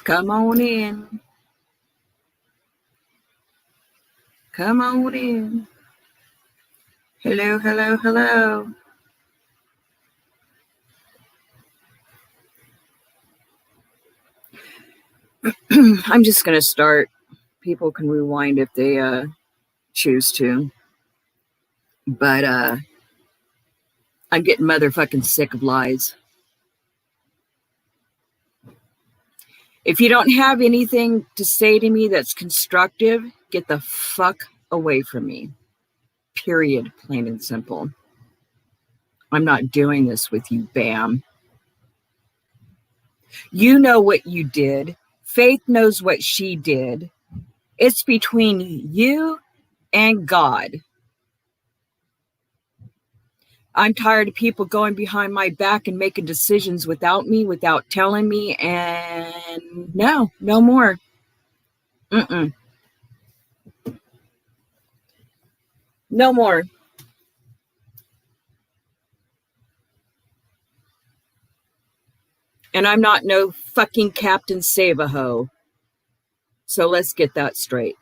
Come on in. Come on in. Hello, hello, hello. I'm just going to start. People can rewind if they choose to. But I'm getting motherfucking sick of lies. If you don't have anything to say to me that's constructive, get the fuck away from me. Period. Plain and simple. I'm not doing this with you, Bam. You know what you did. Faith knows what she did. It's between you and God. I'm tired of people going behind my back and making decisions without me, without telling me, and no more. No more. And I'm not no fucking Captain Save-A-Ho. So let's get that straight.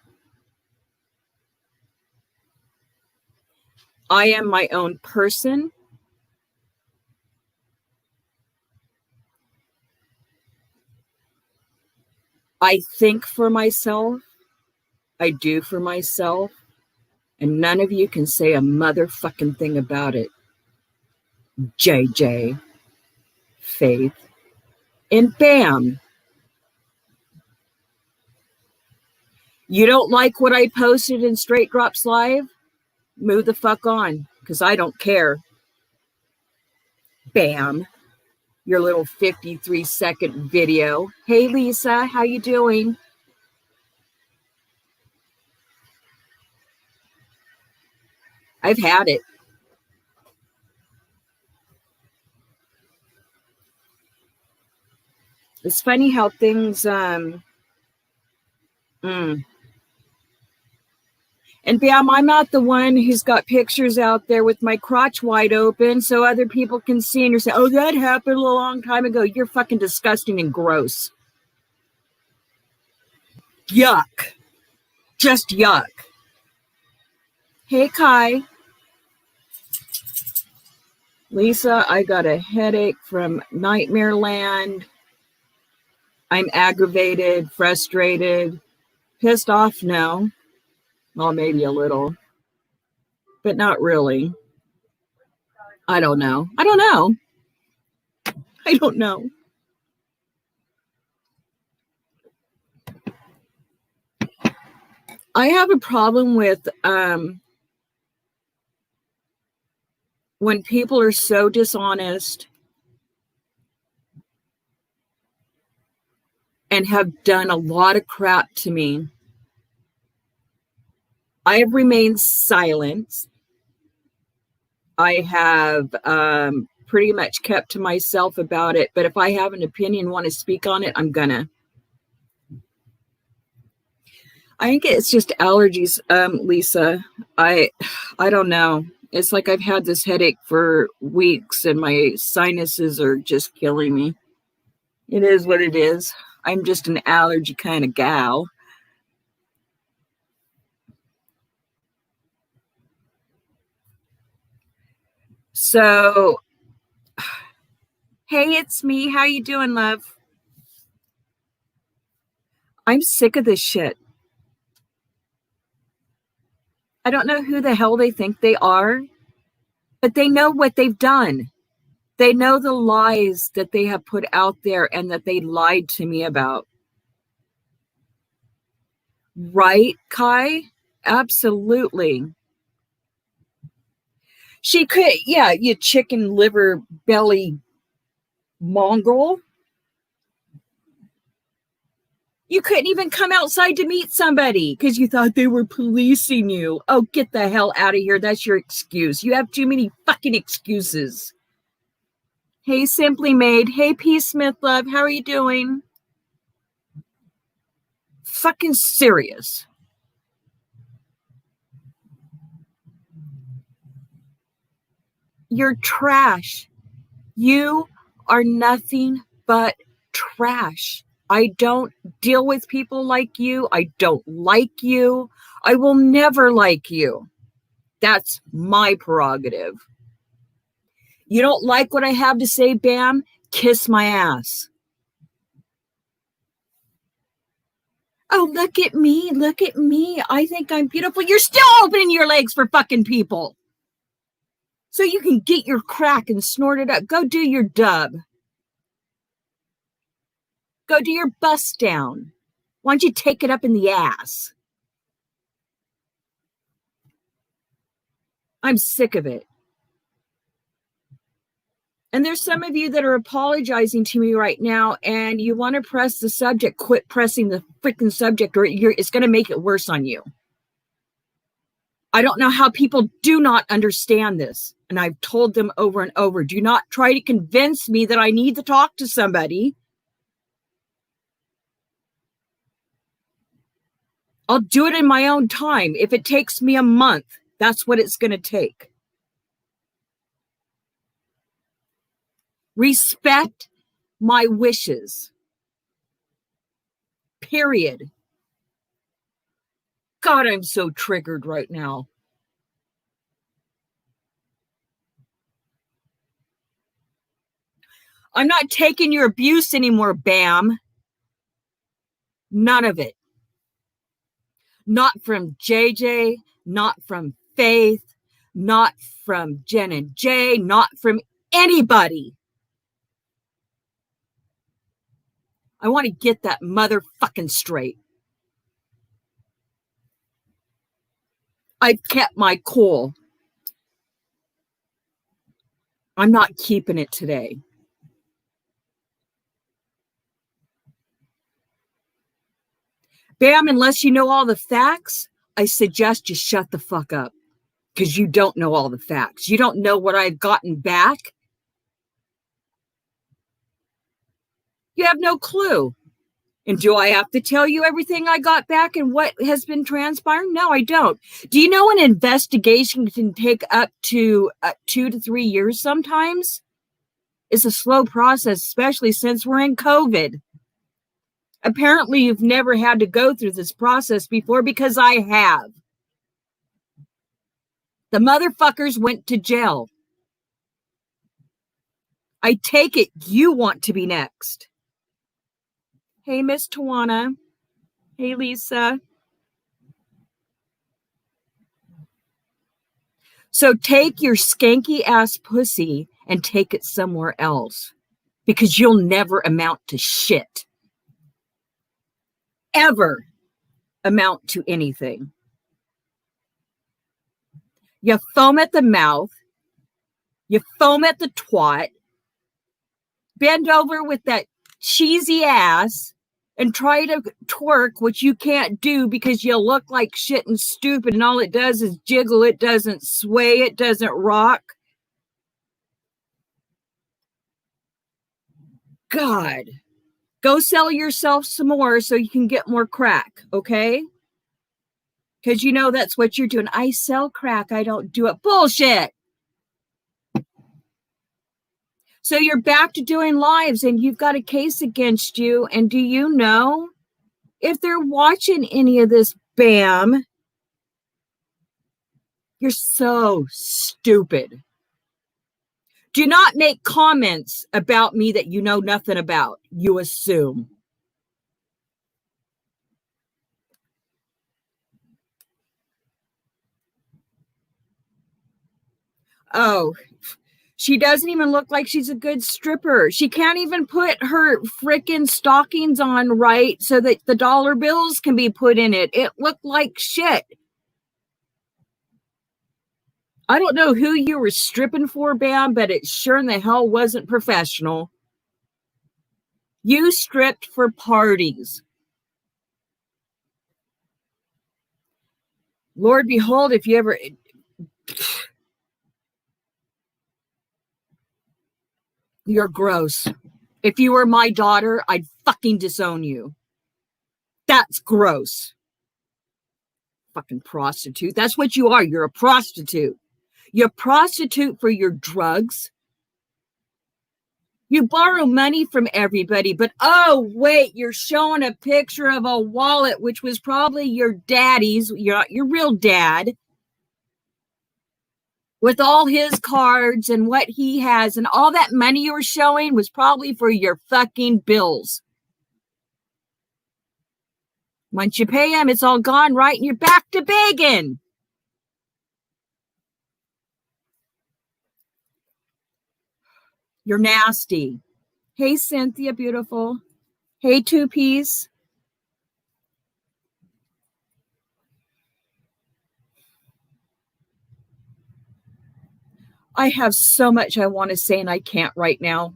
I am my own person. I think for myself. I do for myself. And none of you can say a motherfucking thing about it. JJ, Faith, and Bam. You don't like what I posted in Straight Drops Live? Move the fuck on, because I don't care. Bam. Your little 53-second video. Hey, Lisa, how you doing? I've had it. It's funny how things, And Bam, I'm not the one who's got pictures out there with my crotch wide open so other people can see and you're saying, oh, that happened a long time ago. You're fucking disgusting and gross. Yuck. Just yuck. Hey, Kai. Lisa, I got a headache from Nightmare Land. I'm aggravated, frustrated, pissed off now. Well, maybe a little, but not really. I don't know. I have a problem with when people are so dishonest and have done a lot of crap to me. I have remained silent. I have pretty much kept to myself about it. But if I have an opinion, want to speak on it, I'm gonna. I think it's just allergies, Lisa. I don't know. It's like I've had this headache for weeks and my sinuses are just killing me. It is what it is. I'm just an allergy kind of gal. So, hey, it's me. How you doing, love? I'm sick of this shit. I don't know who the hell they think they are, but they know what they've done. They know the lies that they have put out there and that they lied to me about. Right, Kai? Absolutely. She could, yeah, you chicken liver belly mongrel. You couldn't even come outside to meet somebody because you thought they were policing you. Oh, get the hell out of here. That's your excuse. You have too many fucking excuses. Hey, Simply Made. Hey, P. Smith, love. How are you doing? Fucking serious. You're trash. You are nothing but trash. I don't deal with people like you. I don't like you. I will never like you. That's my prerogative. You don't like what I have to say, Bam? Kiss my ass. Oh, look at me. Look at me. I think I'm beautiful. You're still opening your legs for fucking people. So you can get your crack and snort it up. Go do your dub. Go do your bust down. Why don't you take it up in the ass? I'm sick of it. And there's some of you that are apologizing to me right now, and you want to press the subject. Quit pressing the freaking subject, or it's going to make it worse on you. I don't know how people do not understand this. And I've told them over and over, do not try to convince me that I need to talk to somebody. I'll do it in my own time. If it takes me a month, that's what it's going to take. Respect my wishes. Period. God, I'm so triggered right now. I'm not taking your abuse anymore, Bam. None of it. Not from JJ, not from Faith, not from Jen and Jay, not from anybody. I want to get that motherfucking straight. I've kept my cool. I'm not keeping it today. Bam, unless you know all the facts, I suggest you shut the fuck up. Because you don't know all the facts. You don't know what I've gotten back. You have no clue. And do I have to tell you everything I got back and what has been transpiring? No, I don't. Do you know an investigation can take up to 2 to 3 years sometimes? It's a slow process, especially since we're in COVID. Apparently, you've never had to go through this process before, because I have. The motherfuckers went to jail. I take it you want to be next. Hey, Miss Tawana. Hey, Lisa. So take your skanky ass pussy and take it somewhere else, because you'll never amount to shit. Ever amount to anything. You foam at the mouth. You foam at the twat. Bend over with that cheesy ass and try to twerk, which you can't do because you look like shit and stupid, and all it does is jiggle. It doesn't sway. It doesn't rock. God. Go sell yourself some more so you can get more crack, okay? Because you know that's what you're doing. I sell crack. I don't do it. Bullshit. So you're back to doing lives, and you've got a case against you. And do you know, if they're watching any of this, Bam, you're so stupid. Do not make comments about me that you know nothing about. You assume. Oh, she doesn't even look like she's a good stripper. She can't even put her frickin' stockings on right so that the dollar bills can be put in it. It looked like shit. I don't know who you were stripping for, Bam, but it sure in the hell wasn't professional. You stripped for parties. Lord behold, if you ever... You're gross. If you were my daughter, I'd fucking disown you. That's gross. Fucking prostitute. That's what you are. You're a prostitute. You're a prostitute for your drugs. You borrow money from everybody, but oh, wait, you're showing a picture of a wallet, which was probably your daddy's, your real dad, with all his cards and what he has, and all that money you were showing was probably for your fucking bills. Once you pay him, it's all gone, right? And you're back to begging. You're nasty. Hey, Cynthia, beautiful. Hey, Two Piece. I have so much I want to say and I can't right now.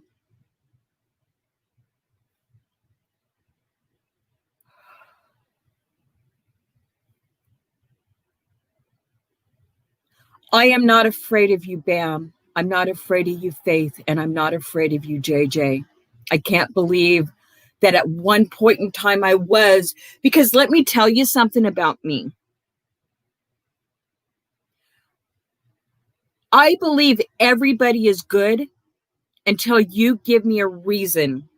I am not afraid of you, Bam. I'm not afraid of you, Faith, and I'm not afraid of you, JJ. I can't believe that at one point in time I was, because let me tell you something about me. I believe everybody is good until you give me a reason.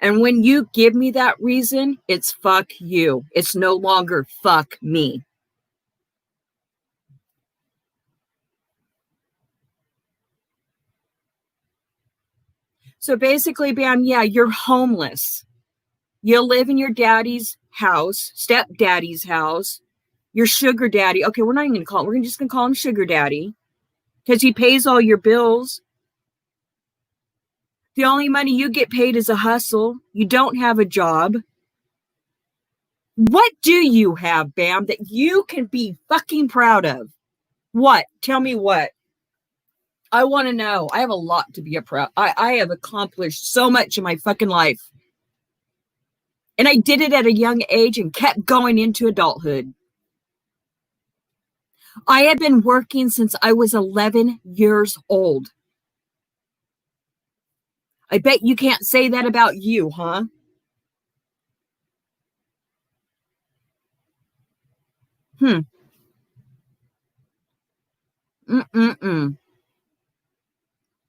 And when you give me that reason, it's fuck you. It's no longer fuck me. So basically, Bam, yeah, you're homeless. You live in your daddy's house, stepdaddy's house, your sugar daddy. Okay, we're not even going to call it. We're just going to call him sugar daddy because he pays all your bills. The only money you get paid is a hustle. You don't have a job. What do you have, Bam, that you can be fucking proud of? What? Tell me what. I want to know. I have a lot to be proud. I have accomplished so much in my fucking life. And I did it at a young age and kept going into adulthood. I have been working since I was 11 years old. I bet you can't say that about you, huh? Mm-mm-mm.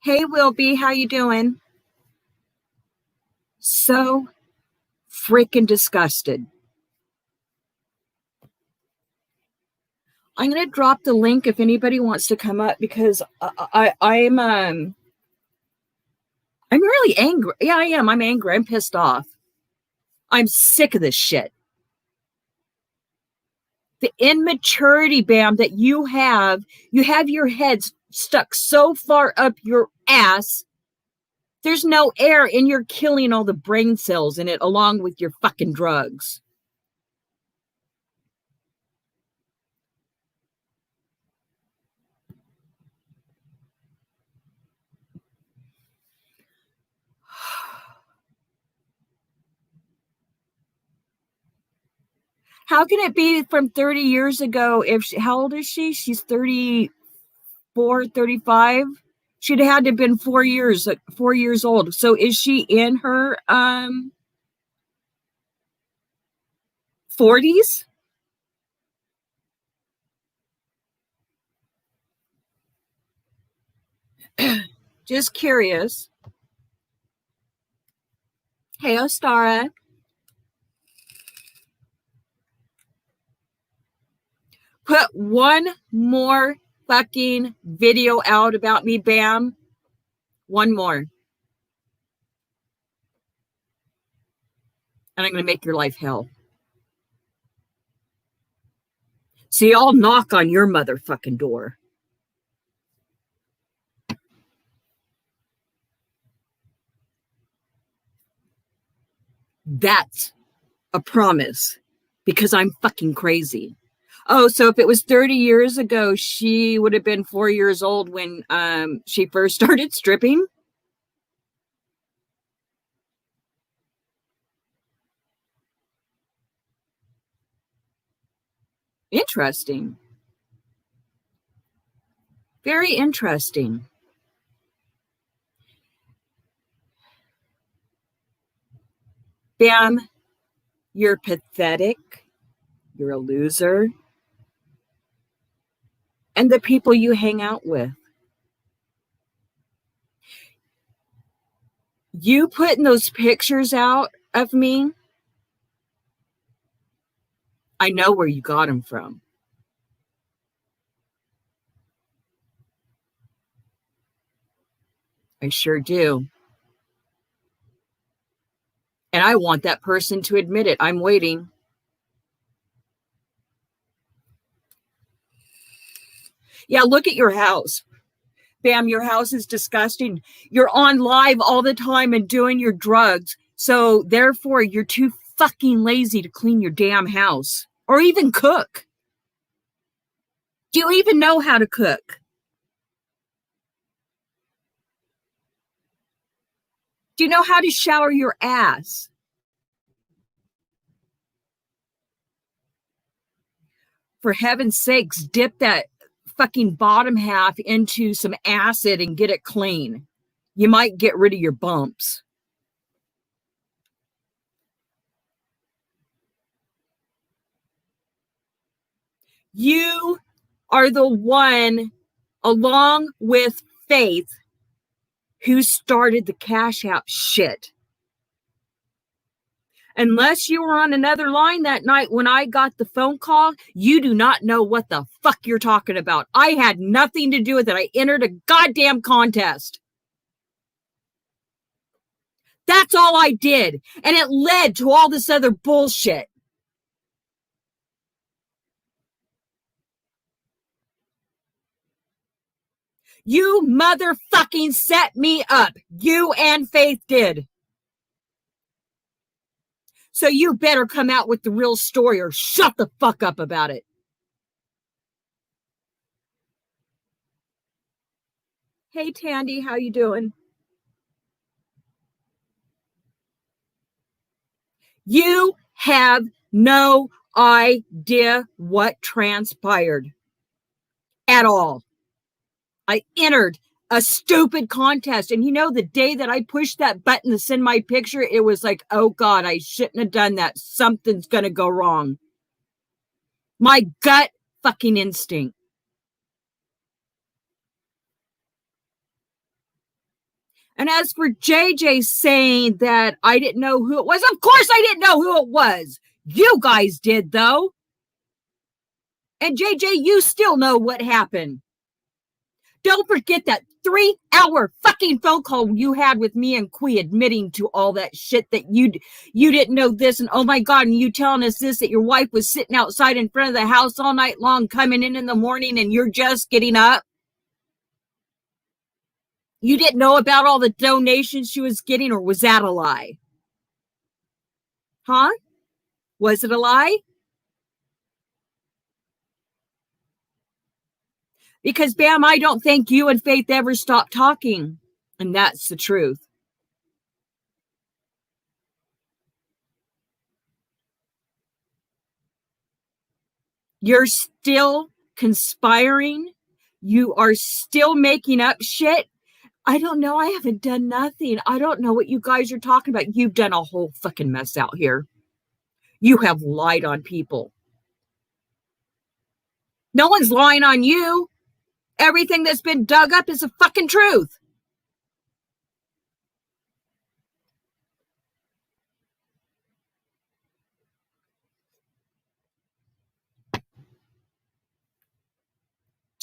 Hey, Wilby, how you doing? So freaking disgusted. I'm going to drop the link if anybody wants to come up because I'm really angry. Yeah, I am. I'm angry. I'm pissed off. I'm sick of this shit. The immaturity, Bam, that you have your head stuck so far up your ass. There's no air and you're killing all the brain cells in it along with your fucking drugs. How can it be from 30 years ago? How old is she? She's 34, 35. She'd had to have been 4 years old. So is she in her 40s? Just curious. Hey, Ostara. Put one more fucking video out about me, Bam. One more. And I'm going to make your life hell. See, I'll knock on your motherfucking door. That's a promise because I'm fucking crazy. Oh, so if it was 30 years ago, she would have been 4 years old when she first started stripping? Interesting. Very interesting. Bam, you're pathetic. You're a loser. And the people you hang out with. You putting those pictures out of me, I know where you got them from. I sure do. And I want that person to admit it. I'm waiting. Yeah, look at your house. Bam, your house is disgusting. You're on live all the time and doing your drugs. So therefore, you're too fucking lazy to clean your damn house or even cook. Do you even know how to cook? Do you know how to shower your ass? For heaven's sakes, dip that fucking bottom half into some acid and get it clean. You might get rid of your bumps. You are the one, along with Faith, who started the Cash App shit. Unless you were on another line that night when I got the phone call, you do not know what the fuck you're talking about. I had nothing to do with it. I entered a goddamn contest. That's all I did. And it led to all this other bullshit. You motherfucking set me up. You and Faith did. So you better come out with the real story or shut the fuck up about it. Hey, Tandy, how you doing? You have no idea what transpired at all. I entered a stupid contest. And you know, the day that I pushed that button to send my picture, it was like, oh God, I shouldn't have done that. Something's going to go wrong. My gut fucking instinct. And as for JJ saying that I didn't know who it was, of course I didn't know who it was. You guys did, though. And JJ, you still know what happened. Don't forget that 3-hour fucking phone call you had with me and Quee admitting to all that shit that you didn't know this, and oh my God, and you telling us this, that your wife was sitting outside in front of the house all night long, coming in the morning, and you're just getting up. You didn't know about all the donations she was getting, or was that a lie? Huh? Was it a lie? Because, Bam, I don't think you and Faith ever stopped talking. And that's the truth. You're still conspiring. You are still making up shit. I don't know. I haven't done nothing. I don't know what you guys are talking about. You've done a whole fucking mess out here. You have lied on people. No one's lying on you. Everything that's been dug up is the fucking truth.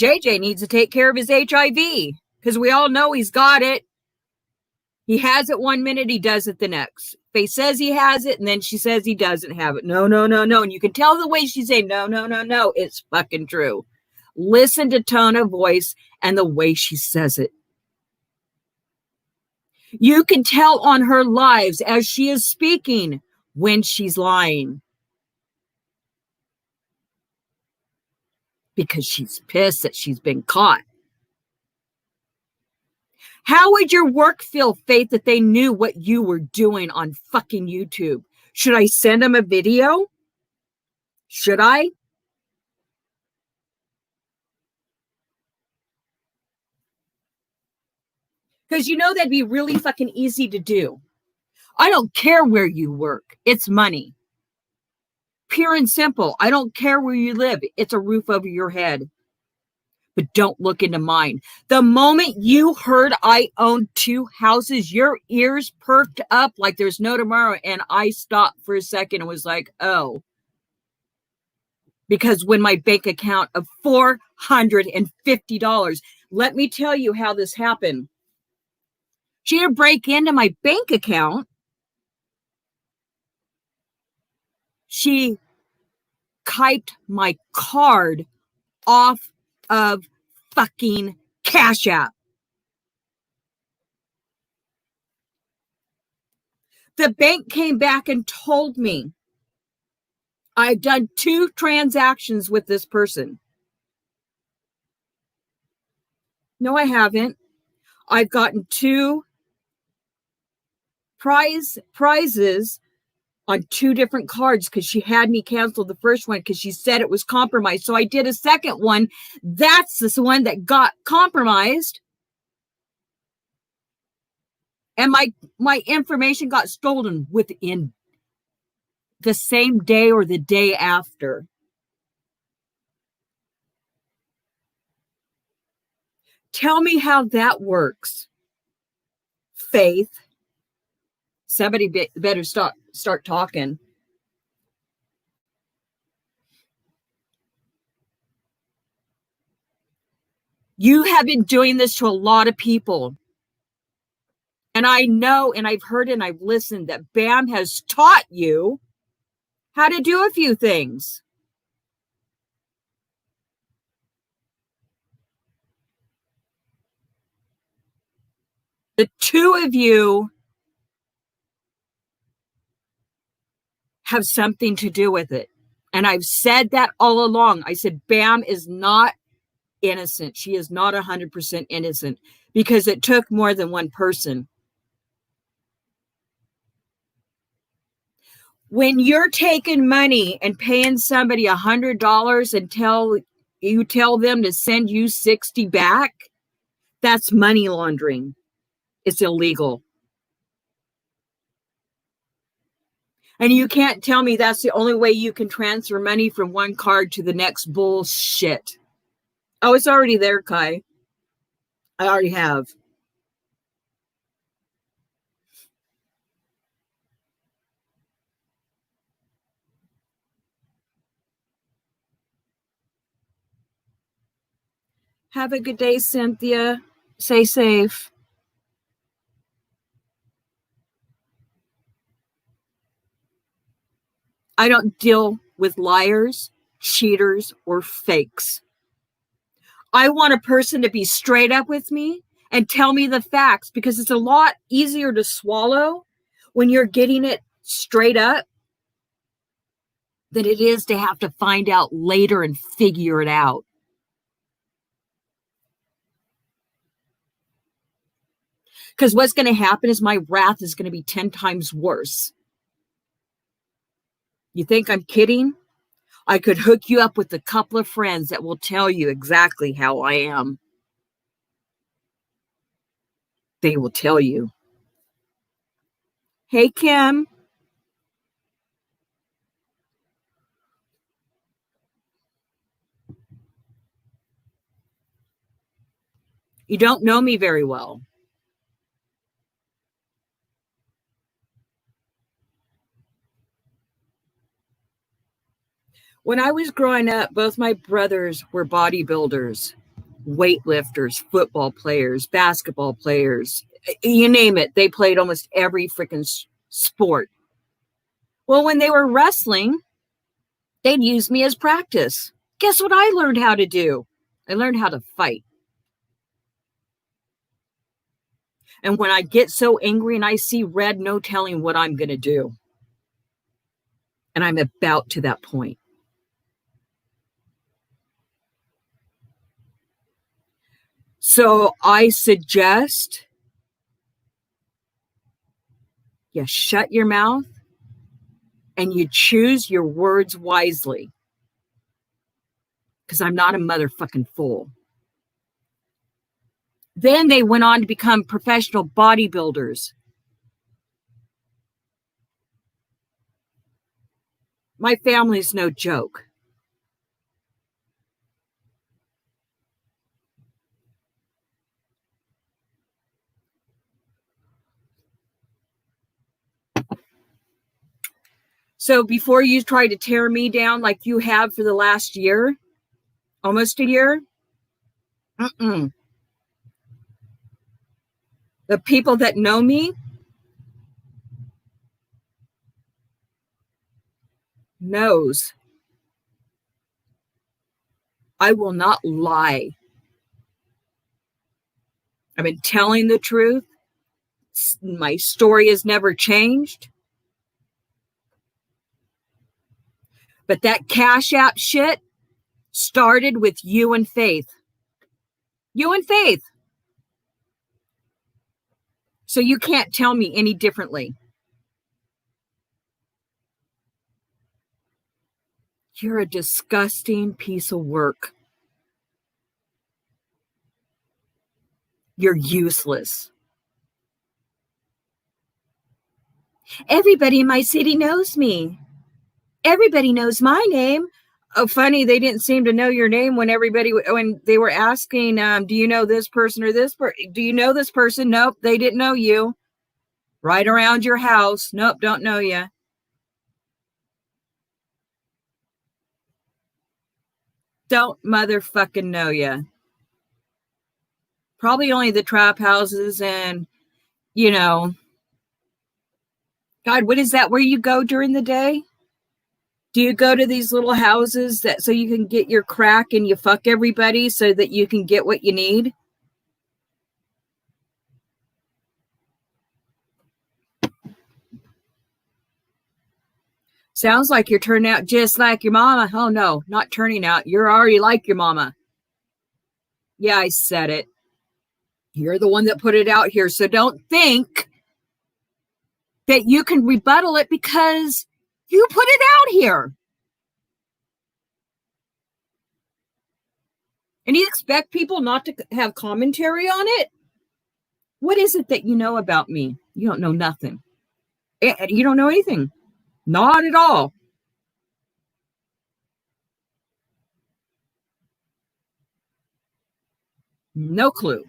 JJ needs to take care of his HIV because we all know he's got it. He has it one minute, he does it the next. Faith says he has it, and then she says he doesn't have it. No, no, no, no. And you can tell the way she's saying, no, no, no, no. It's fucking true. Listen to tone of voice and the way she says it. You can tell on her lives as she is speaking when she's lying. Because she's pissed that she's been caught. How would your work feel, Faith, that they knew what you were doing on fucking YouTube? Should I send them a video? Should I? Because you know that'd be really fucking easy to do. I don't care where you work. It's money. Pure and simple. I don't care where you live. It's a roof over your head. but don't look into mine. The moment you heard I owned 2 houses, your ears perked up like there's no tomorrow. And I stopped for a second and was like, oh, because when my bank account of $450, let me tell you how this happened. She had to break into my bank account. She typed my card off of fucking Cash App. The bank came back and told me I've done 2 transactions with this person. No, I haven't. I've gotten 2 prizes on 2 different cards because she had me cancel the first one because she said it was compromised. So I did a second one. That's the one that got compromised. And my information got stolen within the same day or the day after. Tell me how that works. Faith. Somebody better start talking. You have been doing this to a lot of people. And I know, and I've heard and I've listened that BAM has taught you how to do a few things. The 2 of you have something to do with it. And I've said that all along. I said, BAM is not innocent. She is not 100% innocent because it took more than one person. When you're taking money and paying somebody $100 and you tell them to send you 60 back, that's money laundering. It's illegal. And you can't tell me that's the only way you can transfer money from one card to the next. Bullshit. Oh, it's already there, Kai. I already have. Have a good day, Cynthia. Stay safe. I don't deal with liars, cheaters, or fakes. I want a person to be straight up with me and tell me the facts because it's a lot easier to swallow when you're getting it straight up than it is to have to find out later and figure it out. Because what's going to happen is my wrath is going to be 10 times worse. You think I'm kidding? I could hook you up with a couple of friends that will tell you exactly how I am. They will tell you. Hey, Kim. You don't know me very well. When I was growing up, both my brothers were bodybuilders, weightlifters, football players, basketball players. You name it. They played almost every freaking sport. Well, when they were wrestling, they'd use me as practice. Guess what I learned how to do? I learned how to fight. And when I get so angry and I see red, no telling what I'm going to do. And I'm about to that point. So I suggest you shut your mouth and you choose your words wisely. Because I'm not a motherfucking fool. Then they went on to become professional bodybuilders. My family's no joke. So before you try to tear me down like you have for the last year, almost a year, the people that know me knows I will not lie. I've been telling the truth. My story has never changed. But that Cash App shit started with you and Faith. You and Faith. So you can't tell me any differently. You're a disgusting piece of work. You're useless. Everybody in my city knows me. Everybody knows my name. Oh, funny, they didn't seem to know your name when they were asking, do you know this person or this person? Do you know this person? Nope, they didn't know you. Right around your house. Nope, don't know you. Don't motherfucking know you. Probably only the trap houses and, God, what is that where you go during the day? Do you go to these little houses so you can get your crack and you fuck everybody so that you can get what you need? Sounds like you're turning out just like your mama. Oh, no, not turning out. You're already like your mama. Yeah, I said it. You're the one that put it out here. So don't think that you can rebuttal it because you put it out here. And you expect people not to have commentary on it? What is it that you know about me? You don't know nothing. You don't know anything. Not at all. No clue.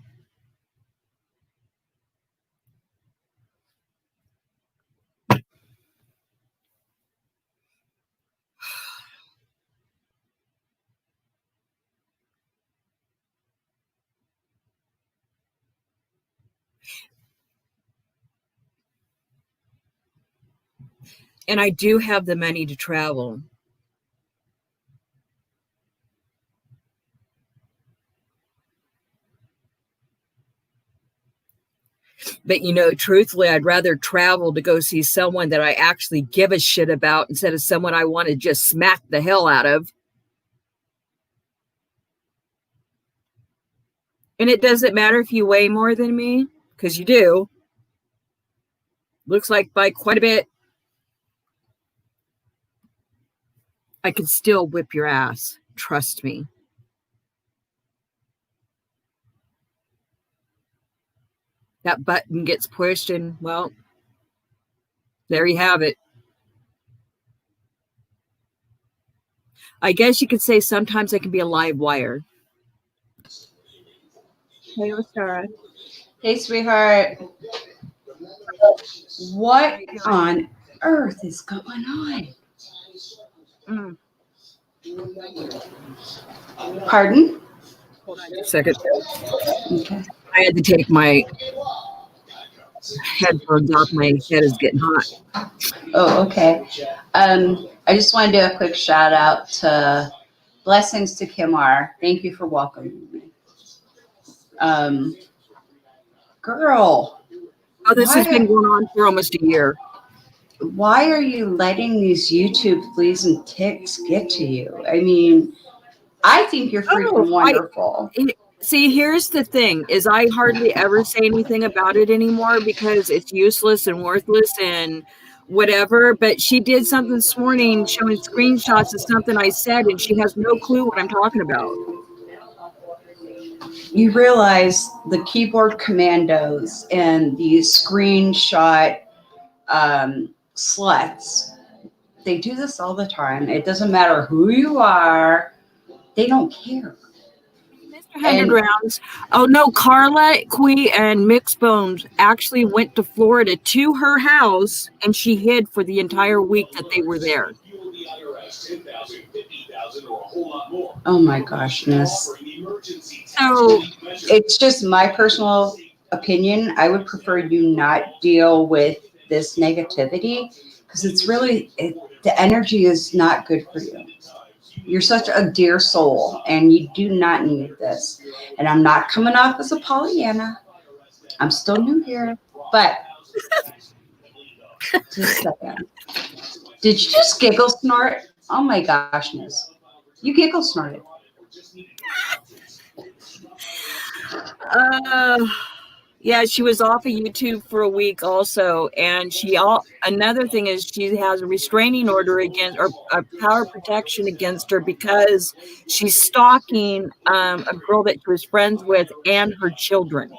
And I do have the money to travel. But, truthfully, I'd rather travel to go see someone that I actually give a shit about instead of someone I want to just smack the hell out of. And it doesn't matter if you weigh more than me, because you do. Looks like by quite a bit. I can still whip your ass. Trust me. That button gets pushed and, well, there you have it. I guess you could say sometimes I can be a live wire. Hey, Sarah. Hey, sweetheart. What on earth is going on? Pardon? Hold on a second. Okay. I had to take my headphones off. My head is getting hot. Oh, okay. I just want to do a quick shout out to Blessings to Kim R. Thank you for welcoming me. Girl. Oh, this has been going on for almost a year. Why are you letting these YouTube fleas and ticks get to you? I mean, I think you're freaking wonderful. See, here's the thing, is I hardly ever say anything about it anymore because it's useless and worthless and whatever. But she did something this morning showing screenshots of something I said, and she has no clue what I'm talking about. You realize the keyboard commandos and these screenshot sluts, they do this all the time. It doesn't matter who you are. They don't care. 100 rounds. Oh no, Carla, Quee, and Mixed Bones actually went to Florida to her house, and she hid for the entire week that they were there. Oh my goshness. So it's just my personal opinion. I would prefer you not deal with this negativity because it's really, the energy is not good for you. You're such a dear soul and you do not need this. And I'm not coming off as a Pollyanna. I'm still new here, but just a second. Did you just giggle snort? Oh my goshness. You giggle snorted. Yeah, she was off of YouTube for a week also, and another thing is she has a restraining order against, or a power protection against her because she's stalking a girl that she was friends with and her children.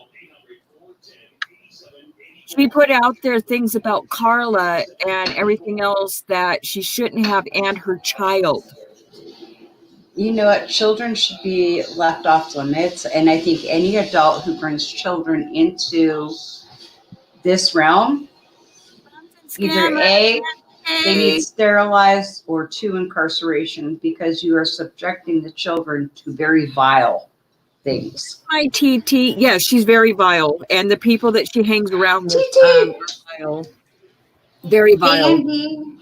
She put out there things about Carla and everything else that she shouldn't have and her child. You know what? Children should be left off limits. And I think any adult who brings children into this realm, either A, they need sterilized, or 2, incarceration, because you are subjecting the children to very vile things. Hi, TT. Yeah, she's very vile. And the people that she hangs around with are vile. Very vile. Andy,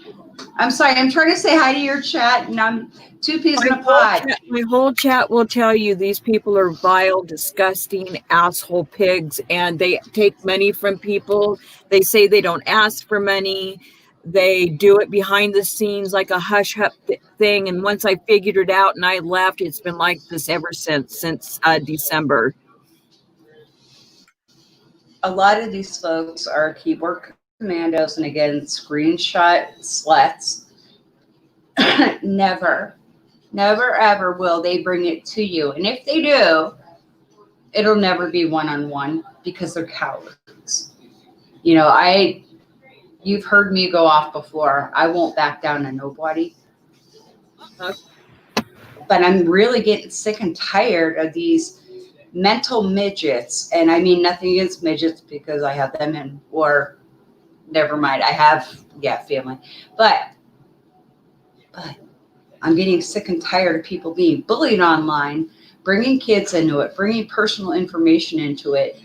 I'm sorry, I'm trying to say hi to your chat, and I'm 2 peas in a pod. My whole chat will tell you these people are vile, disgusting, asshole pigs, and they take money from people. They say they don't ask for money. They do it behind the scenes like a hush-hush thing. And once I figured it out and I left, it's been like this ever since December. A lot of these folks are keyboard commandos, and again, screenshot sluts. Never, ever will they bring it to you. And if they do, it'll never be one-on-one because they're cowards. You know, you've heard me go off before. I won't back down to nobody. But I'm really getting sick and tired of these mental midgets. And I mean nothing against midgets because I have them in, or never mind, I have, family. But I'm getting sick and tired of people being bullied online, bringing kids into it, bringing personal information into it.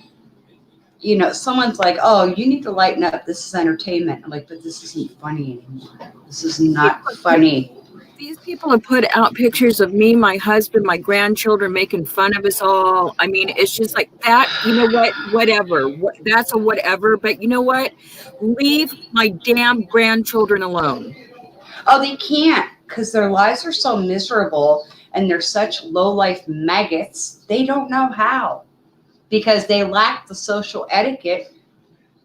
You know, someone's like, oh, you need to lighten up. This is entertainment. I'm like, but this isn't funny anymore. This is not funny. These people have put out pictures of me, my husband, my grandchildren, making fun of us all. I mean, it's just like that. You know what? Whatever. That's a whatever. But you know what? Leave my damn grandchildren alone. Oh, they can't, because their lives are so miserable and they're such low-life maggots. They don't know how, because they lack the social etiquette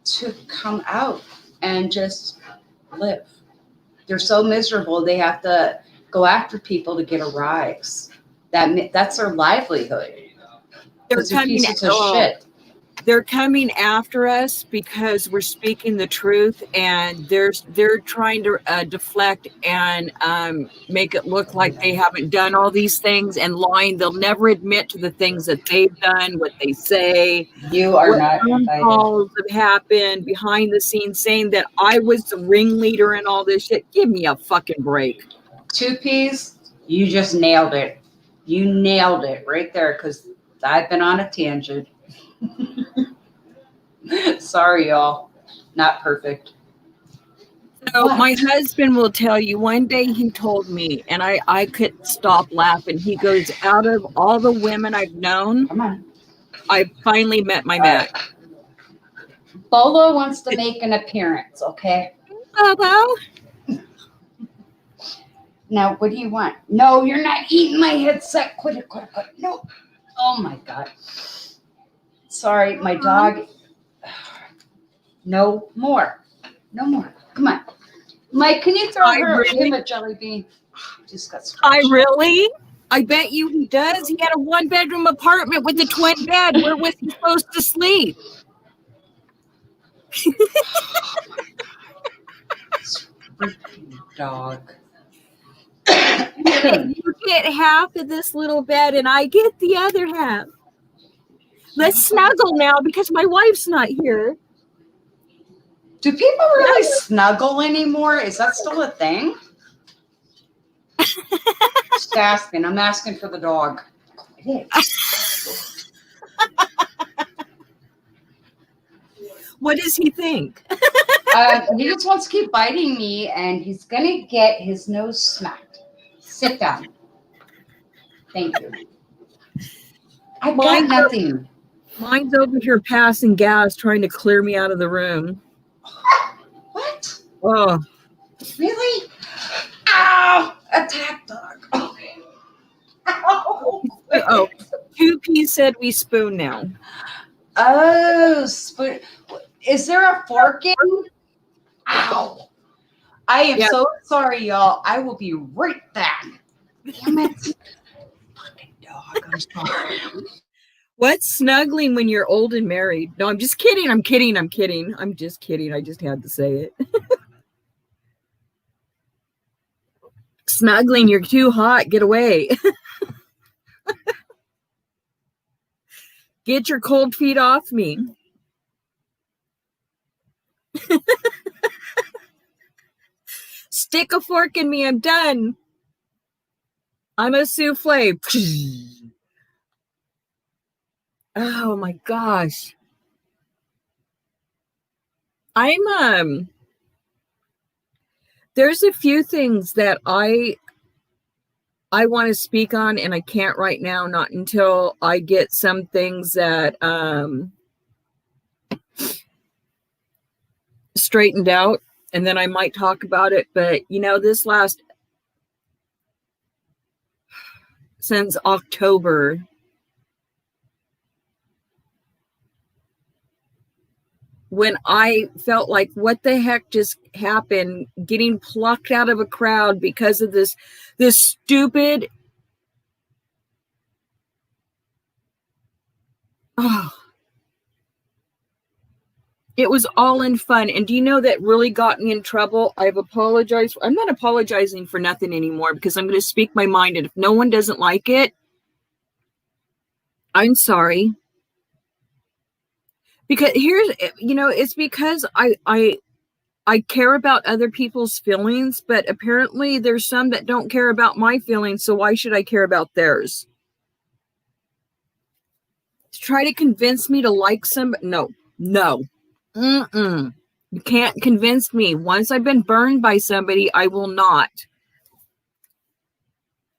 to come out and just live. They're so miserable, they have to go after people to get a rise. That's their livelihood. They're pieces of shit. They're coming after us because we're speaking the truth, and they're trying to deflect and make it look like they haven't done all these things and lying. They'll never admit to the things that they've done, what they say. You are not invited. Calls have happened behind the scenes saying that I was the ringleader in all this shit. Give me a fucking break. 2 Ps, you just nailed it. You nailed it right there, because I've been on a tangent. Sorry, y'all. Not perfect. So my husband will tell you, one day he told me, and I couldn't stop laughing. He goes, out of all the women I've known, come on, I finally met my match. Bolo wants to make an appearance, okay? Bobo? Now, what do you want? No, you're not eating my headset. Quit it. No. Oh, my God. Sorry, my dog. No more. Come on. Mike, can you throw him a jelly bean? Just got scratched. I bet you he does. He had a 1-bedroom apartment with a twin bed. Where was he supposed to sleep? Dog. You get half of this little bed and I get the other half. Let's snuggle now because my wife's not here. Do people really snuggle anymore? Is that still a thing? Just asking. I'm asking for the dog. It is. What does he think? He just wants to keep biting me, and he's gonna get his nose smacked. Sit down. Thank you. I got nothing. Mine's over here passing gas, trying to clear me out of the room. What? Oh, Really? Ow! Attack dog. Okay. Ow! oh. 2P said we spoon now. Oh, spoon. Is there a fork in? Ow. I am so sorry, y'all. I will be right back. Damn it. Fucking dog. I'm sorry. What's snuggling when you're old and married? No, I'm just kidding. I'm just kidding. I just had to say it. Snuggling, you're too hot. Get away. Get your cold feet off me. Stick a fork in me. I'm done. I'm a souffle. Oh my gosh. There's a few things that I want to speak on, and I can't right now, not until I get some things that straightened out, and then I might talk about it. But since October, when I felt like, what the heck just happened, getting plucked out of a crowd because of this stupid, it was all in fun. And do you know that really got me in trouble? I've apologized. I'm not apologizing for nothing anymore because I'm going to speak my mind. And if no one doesn't like it, I'm sorry. Because it's because I care about other people's feelings, but apparently there's some that don't care about my feelings, so why should I care about theirs? Try to convince me to like somebody. No. You can't convince me. Once I've been burned by somebody, I will not.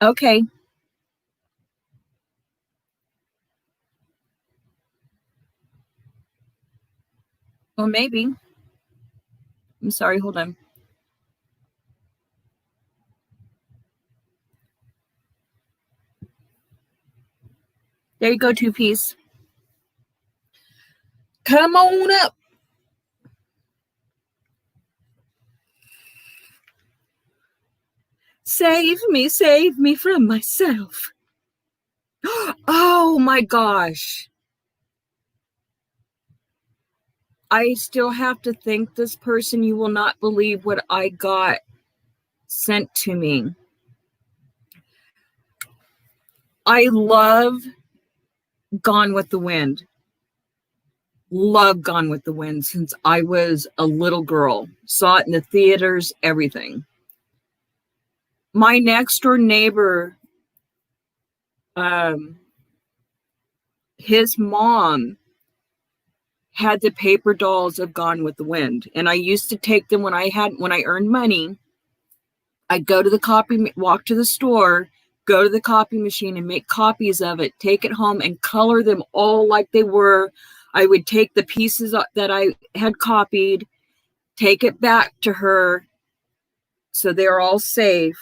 Okay. Well, maybe. I'm sorry, hold on. There you go, 2Ps. Come on up. Save me from myself. Oh my gosh. I still have to thank this person. You will not believe what I got sent to me. I love Gone with the Wind. Love Gone with the Wind since I was a little girl. Saw it in the theaters, everything. My next door neighbor, his mom had the paper dolls of Gone with the Wind. And I used to take them when I earned money. I'd go to walk to the store, go to the copy machine and make copies of it, take it home and color them all like they were. I would take the pieces that I had copied, take it back to her so they're all safe.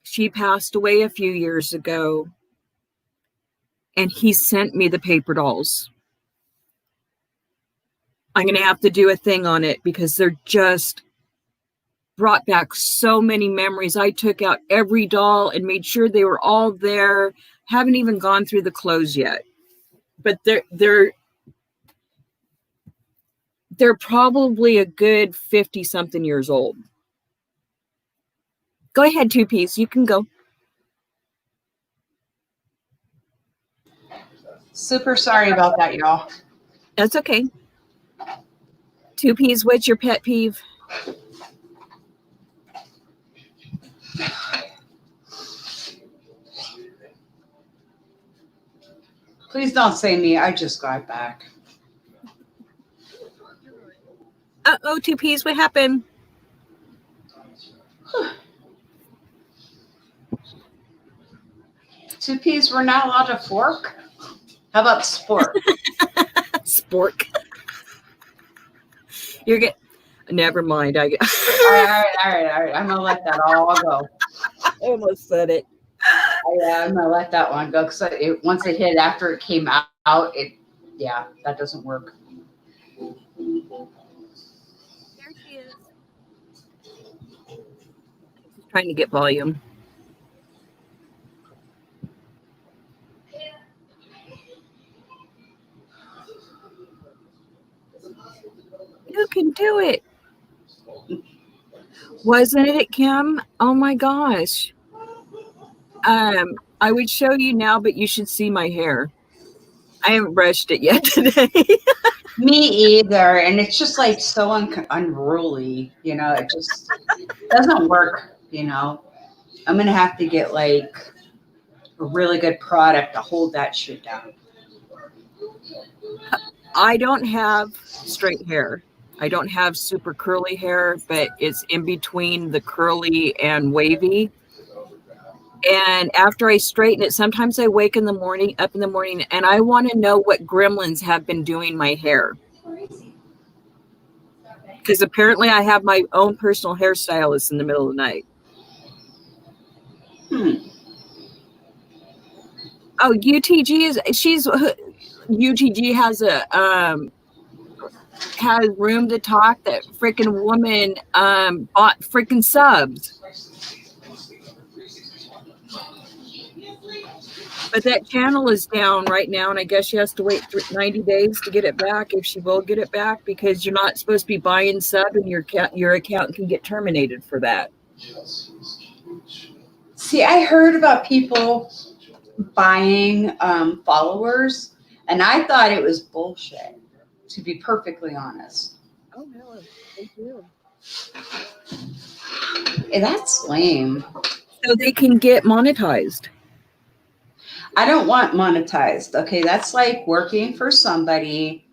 She passed away a few years ago, and he sent me the paper dolls. I'm going to have to do a thing on it because they're just brought back so many memories. I took out every doll and made sure they were all there. Haven't even gone through the clothes yet, but they're probably a good 50 something years old. Go ahead, 2Ps. You can go. Super sorry about that, y'all. That's okay. 2 Ps, what's your pet peeve? Please don't say me. I just got back. Uh-oh, 2 Ps, what happened? 2 Ps, we're not allowed to fork? How about sport? Spork. You're getting... Never mind. All right. I'm going to let that all go. I almost said it. Yeah, I'm going to let that one go because once it hit after it came out, that doesn't work. There she is. She's trying to get volume. You can do it. Wasn't it, Kim? Oh my gosh. I would show you now, but you should see my hair. I haven't brushed it yet today. Me either. And it's just like so unruly, it just doesn't work, I'm going to have to get like a really good product to hold that shit down. I don't have straight hair. I don't have super curly hair, but it's in between the curly and wavy. And after I straighten it, sometimes I wake up in the morning, and I want to know what gremlins have been doing my hair. Because apparently I have my own personal hairstylist in the middle of the night. Oh, UTG has room to talk. That freaking woman bought freaking subs. But that channel is down right now, and I guess she has to wait 90 days to get it back, if she will get it back, because you're not supposed to be buying sub, and your account can get terminated for that. See, I heard about people buying followers, and I thought it was bullshit, to be perfectly honest. Oh, no, thank you. That's lame. So they can get monetized. I don't want monetized. Okay, that's like working for somebody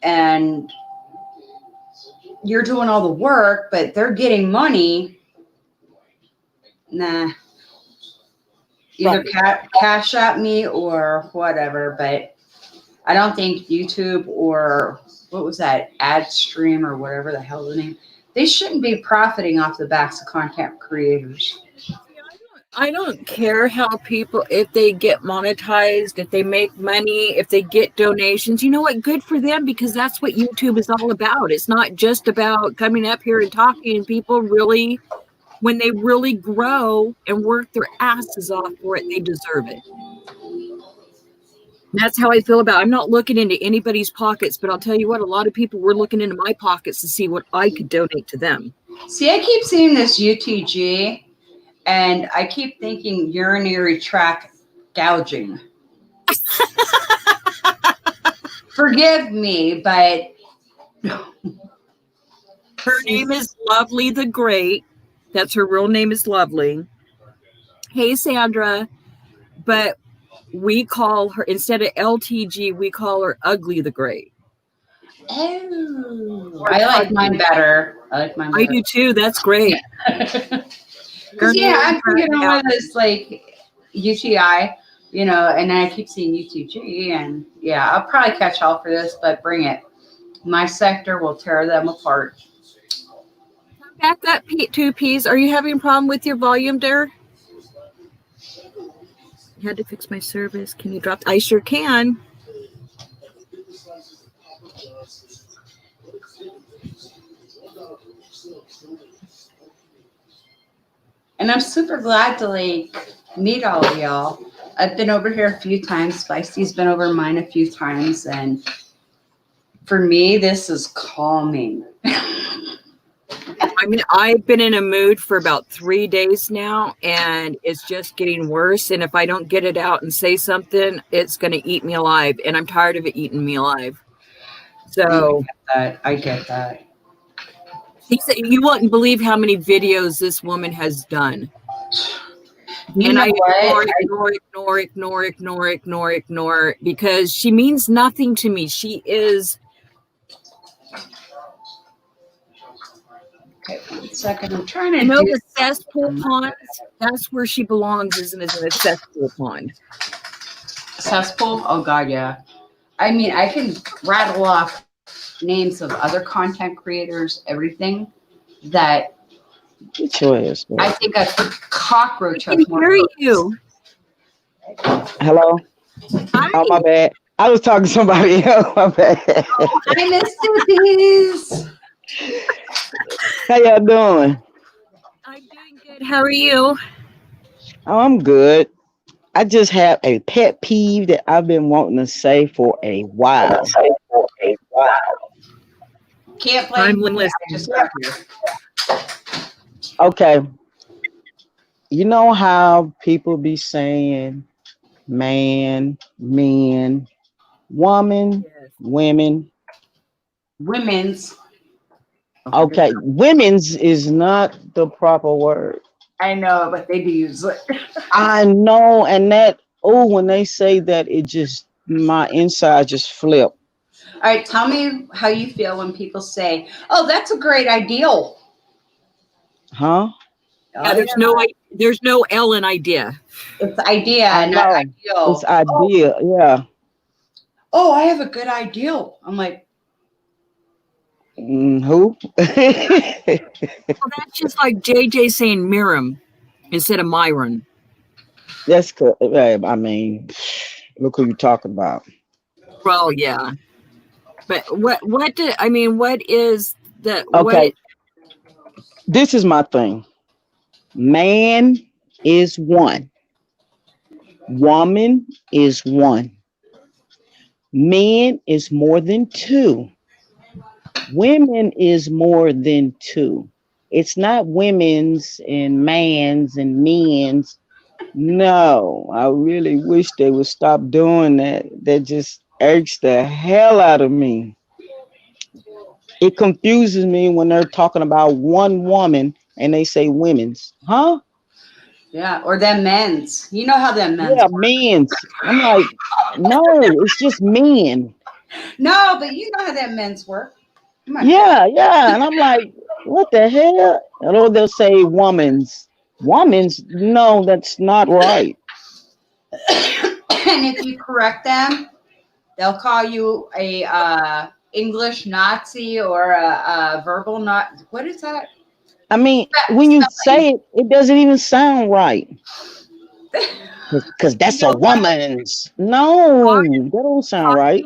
and you're doing all the work, but they're getting money. Nah. Either cash at me or whatever, but I don't think YouTube or what was that, AdStream or whatever the hell the name, they shouldn't be profiting off the backs of content creators. I don't care how people, if they get monetized, if they make money, if they get donations, you know what, good for them, because that's what YouTube is all about. It's not just about coming up here and talking, and people really, when they really grow and work their asses off for it, they deserve it. That's how I feel about it. I'm not looking into anybody's pockets, but I'll tell you what, a lot of people were looking into my pockets to see what I could donate to them. See, I keep seeing this UTG, and I keep thinking urinary tract gouging. Forgive me, but her name is Lovely the Great. That's her real name is Lovely. Hey, Sandra. But we call her, instead of LTG, we call her Ugly the Great. Oh, I like mine better. I do too. That's great. Yeah, I'm thinking of one of those like UTI, and I keep seeing UTG, and yeah, I'll probably catch hell for this, but bring it. My sector will tear them apart. Back that 2 Ps. Are you having a problem with your volume, dear? I had to fix my service. Can you drop? I sure can. And I'm super glad to meet all of y'all. I've been over here a few times. Spicy's been over mine a few times, and for me, this is calming. My mean, I've been in a mood for about 3 days now, and it's just getting worse. And if I don't get it out and say something, it's going to eat me alive. And I'm tired of it eating me alive. So I get that. he said, you wouldn't believe how many videos this woman has done. You And know I what? ignore because she means nothing to me. She is. Okay, 1 second. I'm trying to You know do the cesspool ponds? That's where she belongs, isn't it? In a cesspool pond. cesspool. Oh God, yeah. I mean, I can rattle off names of other content creators, everything that Get your ass I back. think a cockroach I has can more hear votes. you. Hello? Hi. Oh, my bad. I was talking to somebody else. My bad. I missed it. How y'all doing? I'm doing good. How are you? Oh, I'm good. I just have a pet peeve that I've been wanting to say for a while. Can't I'm blame me. I listening. just got here. Okay. You know how people be saying man, men, woman, Yes. women? Women's. Okay. Women's is not the proper word. I know, but they do use it. I know. And that, oh, when they say that, it just, my inside just flip. All right, tell me how you feel when people say, "Oh, that's a great ideal." Huh? Yeah, there's no L in idea. It's idea, I not know. ideal. It's idea. Yeah. Oh, I have a good ideal. I'm like, Who? Well, that's just like JJ saying Miriam instead of Myron. That's good. I mean, look who you talking about. Well, yeah. But what is the Okay, this is my thing. Man is one. Woman is one. Men is more than two. Women is more than two. It's not women's and man's and men's. No, I really wish they would stop doing that. That just irks the hell out of me. It confuses me when they're talking about one woman and they say women's. Huh? yeah, or them men's. You know how them men's Yeah, work. men's. I'm like, no, it's just men. No, but you know how them men's work. Come on. Yeah. And I'm like, what the hell? Or they'll say woman's. Woman's? No, that's not right. And if you correct them, they'll call you a English Nazi or a verbal Nazi. What is that? I mean, when you say it, it doesn't even sound right. Because that's You a know what? woman's. No, that don't sound right.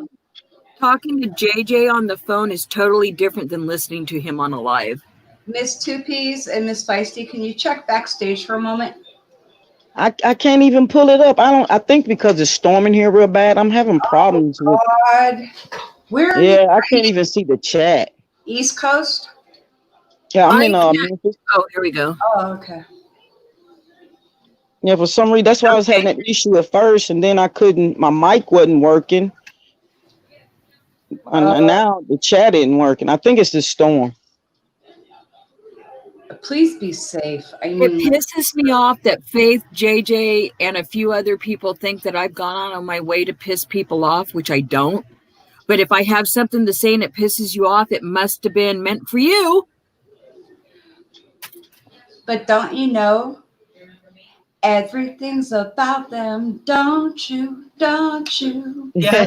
talking to JJ on the phone is totally different than listening to him on a live. Miss Two Peas and Miss Feisty, can you check backstage for a moment? I can't even pull it up. I think because it's storming here real bad, I'm having problems with. God. Where are you? Yeah, I can't even see the chat. East Coast? Yeah, I'm I in can't- Memphis. Oh, here we go. Oh, okay. Yeah, for some reason that's why I was having that issue at first, and then I couldn't. My mic wasn't working, and now the chat isn't working. I think it's the storm. Please be safe. I It mean, pisses me off that Faith, JJ, and a few other people think that I've gone on my way to piss people off, which I don't. But if I have something to say and it pisses you off, it must have been meant for you. but don't you know? Everything's about them, don't you? Don't you? Yeah.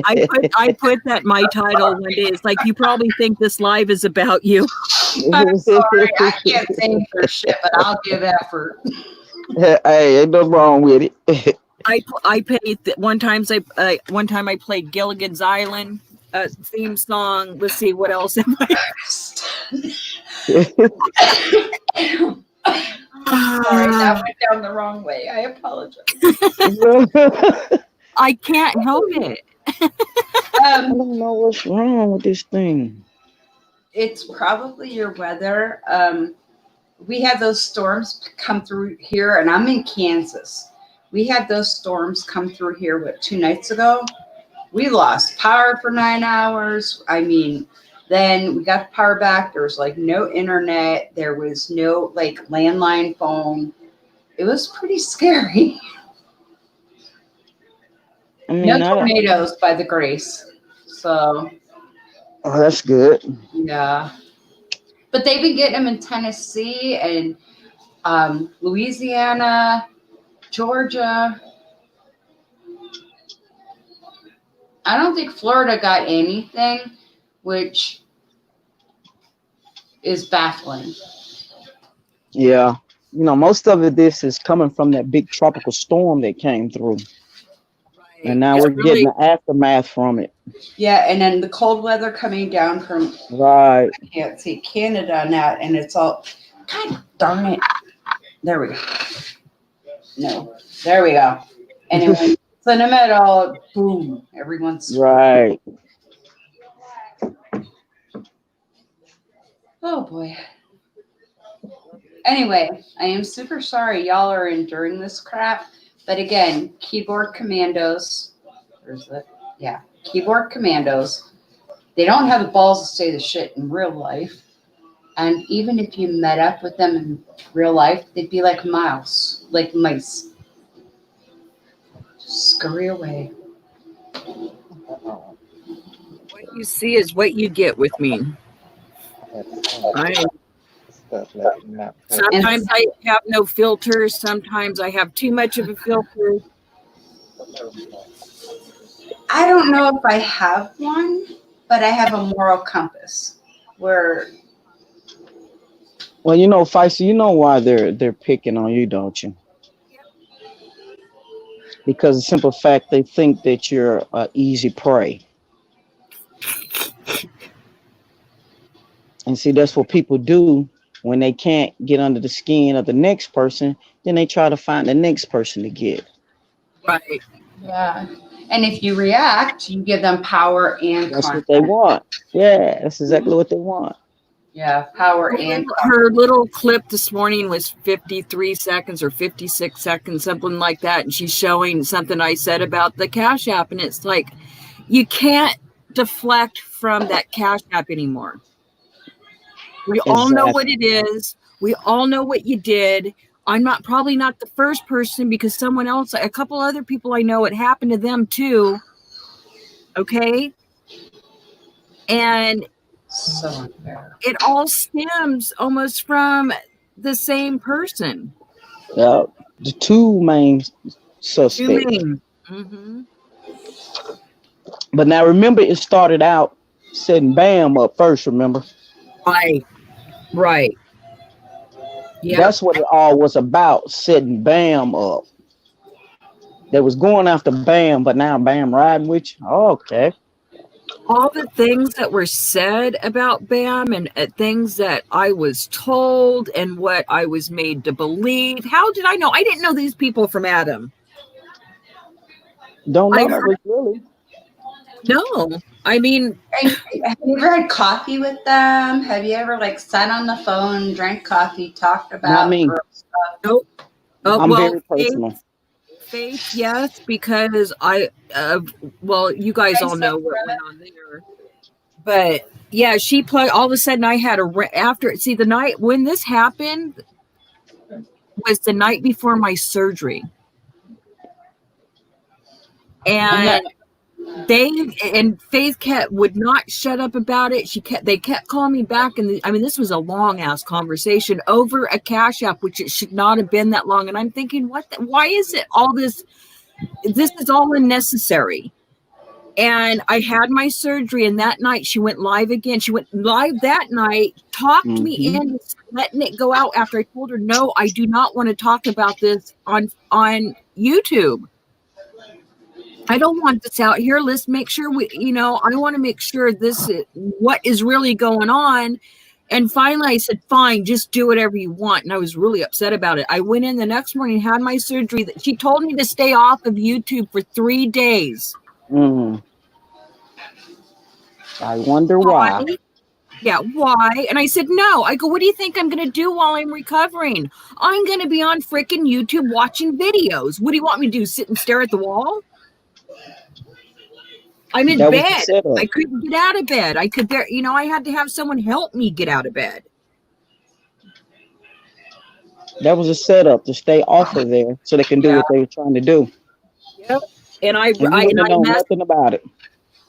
I put that in my title one day. It's like, you probably think this live is about you. I'm sorry, I can't sing for shit, but I'll give effort. Hey, ain't nothing wrong with it. I paid one time I played Gilligan's Island theme song. Let's see, what else am I? Sorry, that went down the wrong way. I apologize. I can't help it. I don't know what's wrong with this thing. it's probably your weather. We had those storms come through here, and I'm in Kansas. We had those storms come through here, 2 nights ago? We lost power for 9 hours. I mean, then we got the power back. There was like no internet. There was no like landline phone. It was pretty scary. I mean, No tornadoes by the grace. So, oh, that's good. yeah. But they've been getting them in Tennessee and Louisiana, Georgia. I don't think Florida got anything, which is baffling. Yeah. You know, most of this is coming from that big tropical storm that came through. Right. And now It's we're really- getting the aftermath from it. Yeah, and then the cold weather coming down from, Right. I can't see, Canada and that, and it's all, God darn it. There we go. No, there we go. Anyway, it's in the middle, boom, everyone's, Right. oh boy. Anyway, I am super sorry y'all are enduring this crap. But again, keyboard commandos. There's the, yeah, keyboard commandos. They don't have the balls to say the shit in real life. And even if you met up with them in real life, they'd be like mouse, like mice. Just scurry away. What you see is what you get with me. Sometimes I have no filters. Sometimes I have too much of a filter. I don't know if I have one, but I have a moral compass where, Well, you know, Feisty, you know why they're picking on you, don't you? Because the simple fact they think that you're an easy prey. And see, that's what people do when they can't get under the skin of the next person. Then they try to find the next person to get. Right. yeah. And if you react, you give them power and That's content. what they want. Yeah, that's exactly what they want. Yeah, power and Her little clip this morning was 53 seconds or 56 seconds, something like that. And she's showing something I said about the Cash App. And it's like, you can't deflect from that Cash App anymore. We all know what it is. We all know what you did. I'm probably not the first person because someone else, a couple other people I know, it happened to them too. Okay. And so unfair. it all stems almost from the same person. Yeah, the two main suspects. Mm-hmm. But now remember, it started out setting Bam up first, remember? Right. Yeah. That's what it all was about, setting Bam up. They was going after Bam, but now Bam riding with you? Oh, okay. All the things that were said about Bam and things that I was told and what I was made to believe. How did I know? I didn't know these people from Adam. Don't know I that was really. No. I mean, Have you ever had coffee with them? Have you ever like sat on the phone, drank coffee, talked about Not me. girl stuff? nope. I'm Well, very personal. Faith, yes, because you guys all know what went on there. But yeah, she played. All of a sudden, I had the night when this happened was the night before my surgery, and Faith would not shut up about it. They kept calling me back, and this was a long ass conversation over a Cash App, which it should not have been that long. And I'm thinking, why is it all this? This is all unnecessary. And I had my surgery, and that night she went live again. She went live that night, talked me into letting it go out after I told her, no, I do not want to talk about this on YouTube. I don't want this out here. Let's make sure I want to make sure this is what is really going on. And finally I said, fine, just do whatever you want. And I was really upset about it. I went in the next morning, had my surgery. She told me to stay off of YouTube for 3 days. I wonder why. Yeah, why? And I said, no. I go, what do you think I'm going to do while I'm recovering? I'm going to be on freaking YouTube watching videos. What do you want me to do? Sit and stare at the wall? I'm in That was the bed. setup. I couldn't get out of bed. I could there, I had to have someone help me get out of bed. That was a setup to stay off of there so they can do what they were trying to do. Yep. And I And you wouldn't have known messed, nothing about it.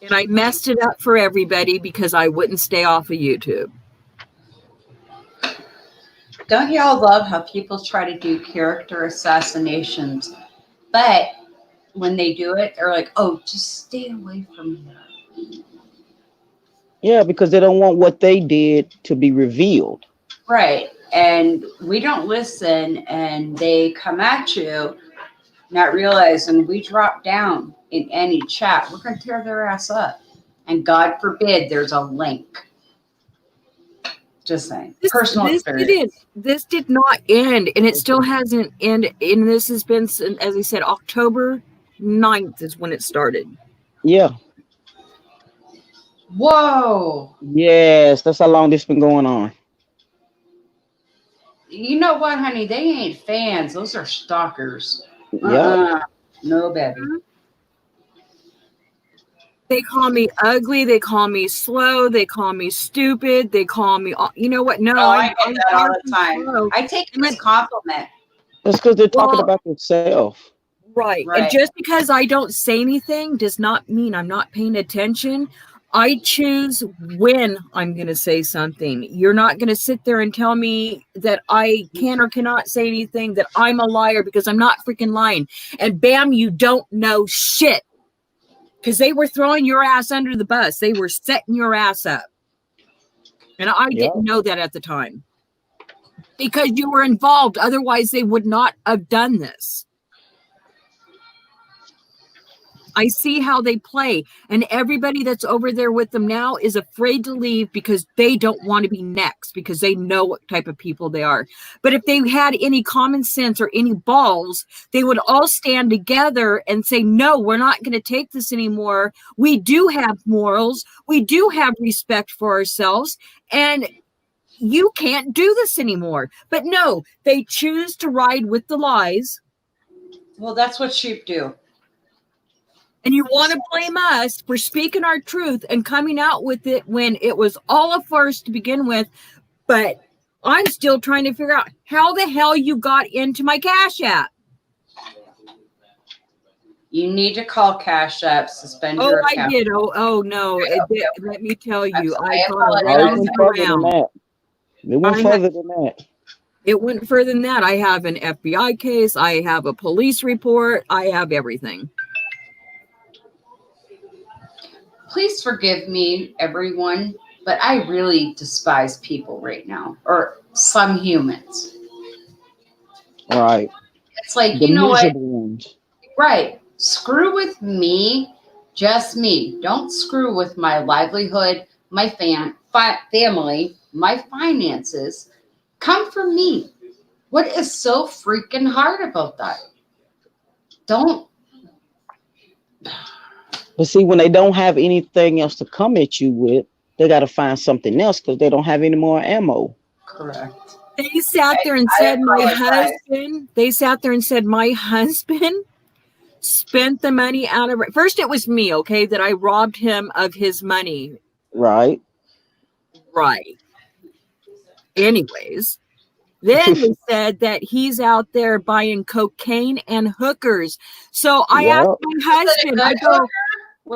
and I messed it up for everybody because I wouldn't stay off of YouTube. Don't y'all love how people try to do character assassinations, but when they do it, they're like, "Oh, just stay away from her." Yeah, because they don't want what they did to be revealed. Right. And we don't listen, and they come at you, not realizing we drop down in any chat. We're going to tear their ass up. And God forbid there's a link. Just saying. Personal experience. This did not end, and it still hasn't ended. And this has been, as I said, October 9th is when it started. Yeah. Whoa. Yes, that's how long this been going on. You know what, honey? They ain't fans. Those are stalkers. Yeah. No, baby. They call me ugly. They call me slow. They call me stupid. They call me, you know what? No, I get that all the time. slow. I take it as a compliment. That's because they're talking about themselves. Right. And just because I don't say anything does not mean I'm not paying attention. I choose when I'm going to say something. You're not going to sit there and tell me that I can or cannot say anything, that I'm a liar, because I'm not freaking lying. And bam, you don't know shit. Because they were throwing your ass under the bus. They were setting your ass up. And I didn't know that at the time. Because you were involved. Otherwise, they would not have done this. I see how they play. And everybody that's over there with them now is afraid to leave because they don't want to be next, because they know what type of people they are. But if they had any common sense or any balls, they would all stand together and say, no, we're not going to take this anymore. We do have morals. We do have respect for ourselves. And you can't do this anymore. But no, they choose to ride with the lies. Well, that's what sheep do. And you want to blame us for speaking our truth and coming out with it when it was all a farce to begin with. But I'm still trying to figure out how the hell you got into my Cash App. You need to call Cash App, suspend your account. I did. Oh no. Let me tell you. I apologize. It went further than that. It went further than that. I have an FBI case. I have a police report. I have everything. Please forgive me, everyone, but I really despise people right now, or some humans. Right. It's like, you know what? Right. Screw with me, just me. Don't screw with my livelihood, my family, my finances. Come for me. What is so freaking hard about that? Don't. But see, when they don't have anything else to come at you with, they got to find something else because they don't have any more ammo. Correct. They sat there and said my husband spent the money out of it. First, it was me, okay, that I robbed him of his money. Right. Right. Anyways, then they said that he's out there buying cocaine and hookers. So I asked my husband, I go,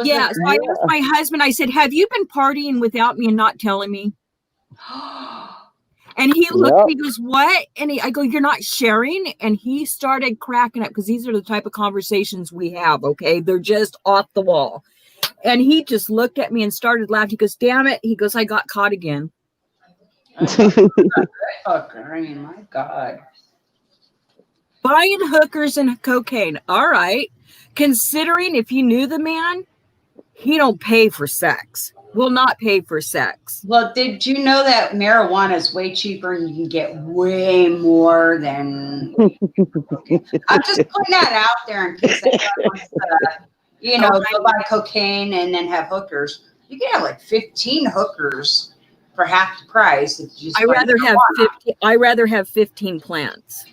yeah. So I asked my husband, I said, have you been partying without me and not telling me? And he looked at me, he goes, what? And I go, you're not sharing? And he started cracking up because these are the type of conversations we have, okay? They're just off the wall. And he just looked at me and started laughing. He goes, damn it. He goes, I got caught again. I mean, my God. Buying hookers and cocaine. All right. Considering if you knew the man, he don't pay for sex. Will not pay for sex. Well, did you know that marijuana is way cheaper and you can get way more than... I'm just putting that out there in case anyone wants to, go buy cocaine and then have hookers. You can have like 15 hookers for half the price. If you just I buy rather have marijuana. 15. I rather have 15 plants.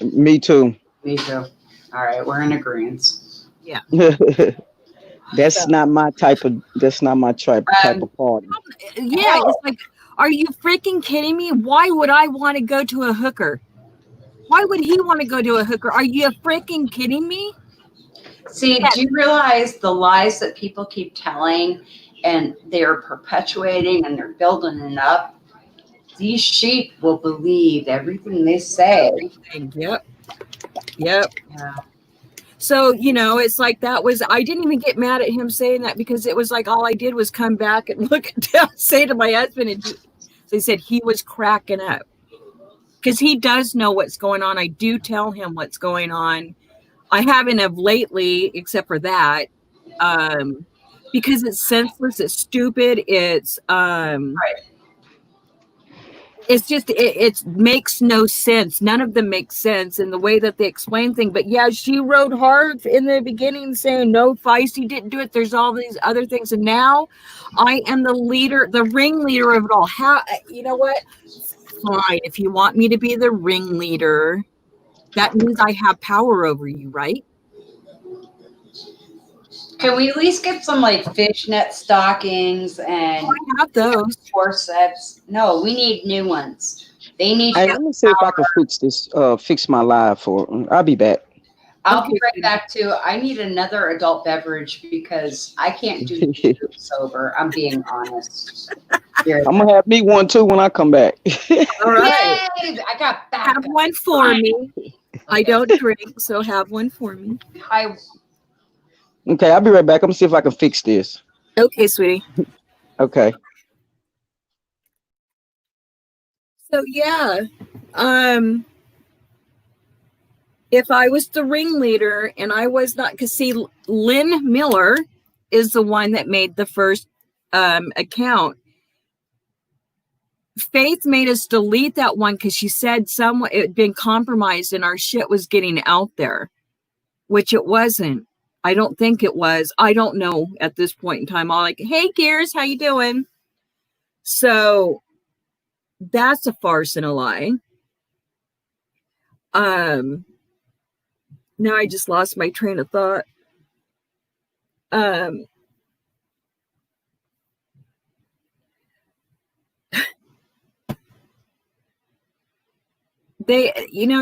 Me too. Me too. All right, we're in agreement. That's not my type of. That's not my type Um, of party. Yeah, it's like, are you freaking kidding me? Why would I want to go to a hooker? Why would he want to go to a hooker? Are you freaking kidding me? See, do you realize the lies that people keep telling and they're perpetuating and they're building it up? These sheep will believe everything they say. Yep. Yep. Yeah. So, it's like I didn't even get mad at him saying that, because it was like all I did was come back and look at say to my husband, and they said he was cracking up. Because he does know what's going on. I do tell him what's going on. I haven't of lately, except for that, because it's senseless, it's stupid, it's just it makes no sense. None of them make sense in the way that they explain things. But yeah, she rode hard in the beginning saying no, Feisty didn't do it. There's all these other things, and now I am the leader, the ringleader of it all. How, you know what? Fine, if you want me to be the ringleader, that means I have power over you, right? Can we at least get some like fishnet stockings and I have those. corsets? No, we need new ones. They need Hey, to let me see if I can fix this. Fix my live for. I'll be back. I'll Okay, be right back too. I need another adult beverage because I can't do soup sober. I'm being honest. Here. I'm gonna have me one too when I come back. All right. Yay! I got back. Have one for me. I don't drink, so have one for me. Okay, I'll be right back. I'm gonna see if I can fix this. Okay, sweetie. Okay. So yeah, if I was the ringleader and I was not, because see, Lynn Miller is the one that made the first account. Faith made us delete that one because she said it had been compromised and our shit was getting out there, which it wasn't. I don't think it was. I don't know at this point in time. I'm like, hey, Gears, how you doing? So that's a farce and a lie. Now I just lost my train of thought.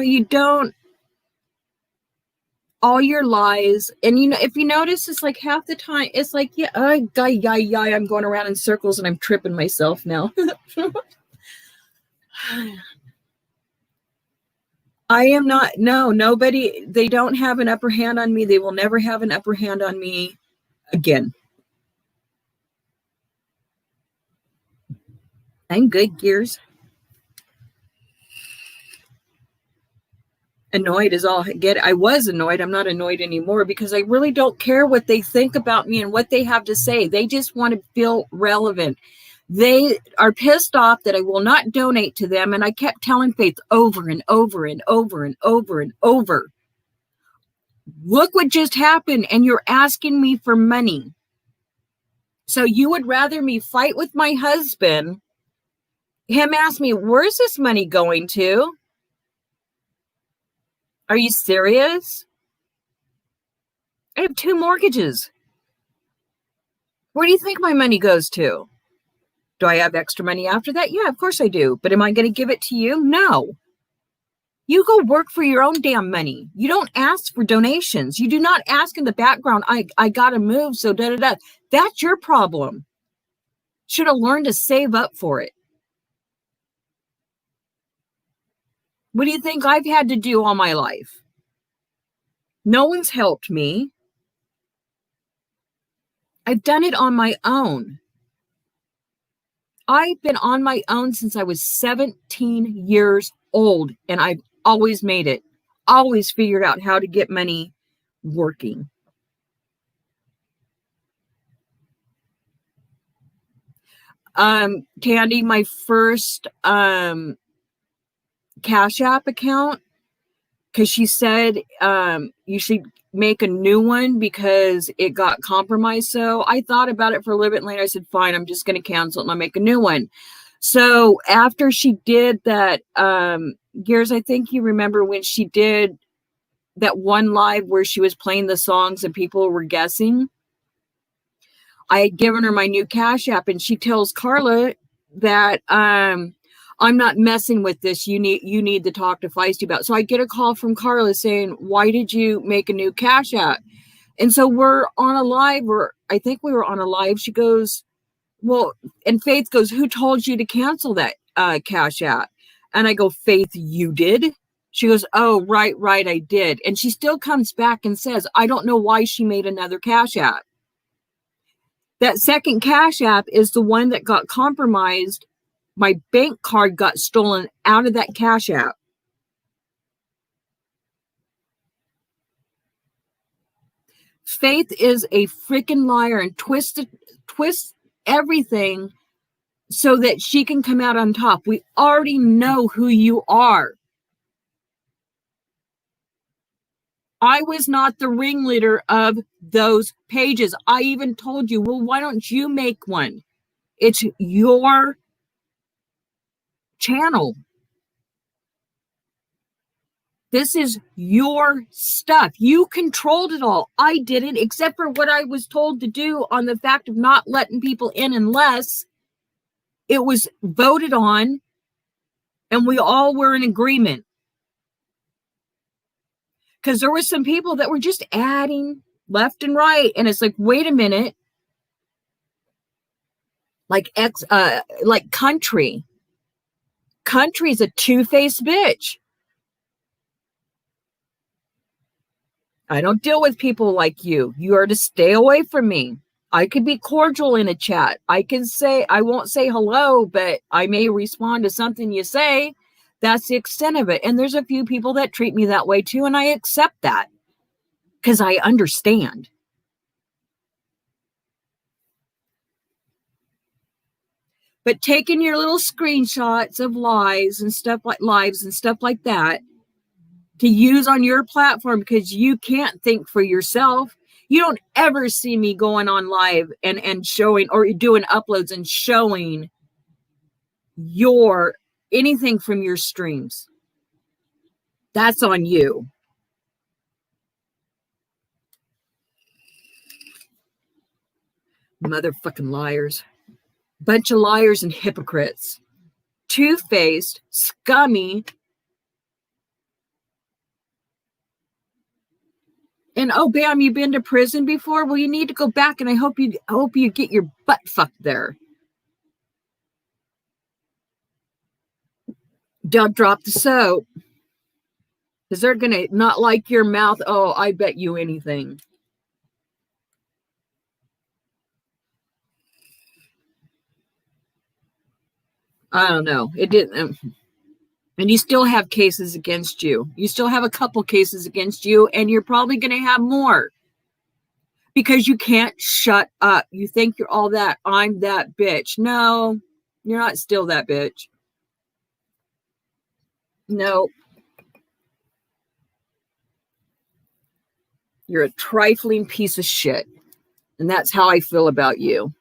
You don't, all your lies, and if you notice, it's like half the time it's like, I'm going around in circles and I'm tripping myself now. I am not, no, nobody, they don't have an upper hand on me. They will never have an upper hand on me again. I'm good, Gears. Annoyed is all I get. I was annoyed. I'm not annoyed anymore because I really don't care what they think about me and what they have to say. They just want to feel relevant. They are pissed off that I will not donate to them. And I kept telling Faith over and over and over and over and over, look what just happened, and you're asking me for money. So you would rather me fight with my husband, him ask me, where's this money going to? Are you serious? I have 2 mortgages. Where do you think my money goes to? Do I have extra money after that? Yeah, of course I do. But am I going to give it to you? No. You go work for your own damn money. You don't ask for donations. You do not ask in the background, I got to move, so da-da-da. That's your problem. Should have learned to save up for it. What do you think I've had to do all my life? No one's helped me. I've done it on my own. I've been on my own since I was 17 years old, and I've always made it. Always figured out how to get money working. Candy, my first Cash App account because she said you should make a new one because it got compromised. So I thought about it for a little bit later. I said, fine, I'm just going to cancel it and I'll make a new one. So after she did that, Gears, I think you remember when she did that one live where she was playing the songs and people were guessing. I had given her my new Cash App, and she tells Carla that I'm not messing with this. You need to talk to Feisty about it. So I get a call from Carla saying, why did you make a new Cash App? And so we're on a live, or I think we were on a live. She goes, well, and Faith goes, who told you to cancel that Cash App? And I go, Faith, you did? She goes, oh, right, I did. And she still comes back and says, I don't know why she made another Cash App. That second Cash App is the one that got compromised. My bank card got stolen out of that Cash App. Faith is a freaking liar and twists everything so that she can come out on top. We already know who you are. I was not the ringleader of those pages. I even told you, well, why don't you make one? It's your channel. This is your stuff. You controlled it all. I didn't, except for what I was told to do on the fact of not letting people in unless it was voted on and we all were in agreement. Because there were some people that were just adding left and right. And it's like, wait a minute. Like Country. Country's a two-faced bitch. I don't deal with people like you. You are to stay away from me. I could be cordial in a chat. I won't say hello, but I may respond to something you say. That's the extent of it. And there's a few people that treat me that way too, and I accept that because I understand. But taking your little screenshots of lives and stuff like that to use on your platform because you can't think for yourself. You don't ever see me going on live and showing or doing uploads and showing anything from your streams. That's on you. Motherfucking liars. Bunch of liars and hypocrites. Two-faced, scummy. And oh, bam, you've been to prison before? Well, you need to go back, and I hope you get your butt fucked there. Don't drop the soap. Because they're going to not like your mouth. Oh, I bet you anything. I don't know. It didn't. And you still have cases against you. You still have a couple cases against you, and you're probably going to have more. Because you can't shut up. You think you're all that. I'm that bitch. No, you're not still that bitch. No. You're a trifling piece of shit. And that's how I feel about you.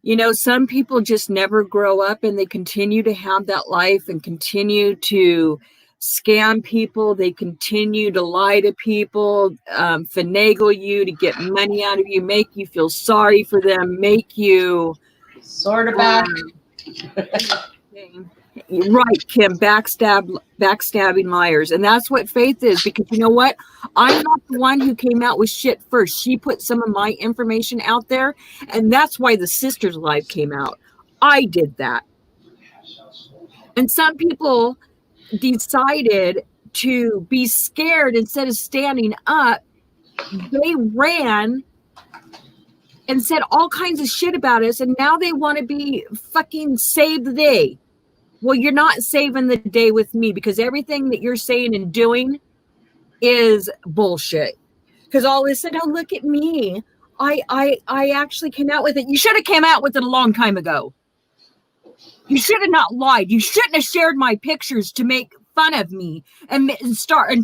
You know, some people just never grow up and they continue to have that life and continue to scam people. They continue to lie to people, finagle you to get money out of you, make you feel sorry for them, make you sort of back. Right, Kim, backstabbing liars. And that's what Faith is, because you know what? I'm not the one who came out with shit first. She put some of my information out there, and that's why the Sisters Live came out. I did that. And some people decided to be scared instead of standing up. They ran and said all kinds of shit about us, and now they want to be fucking save the day. Well, you're not saving the day with me, because everything that you're saying and doing is bullshit. Because all this said, oh, look at me. I actually came out with it. You should have came out with it a long time ago. You should have not lied. You shouldn't have shared my pictures to make fun of me and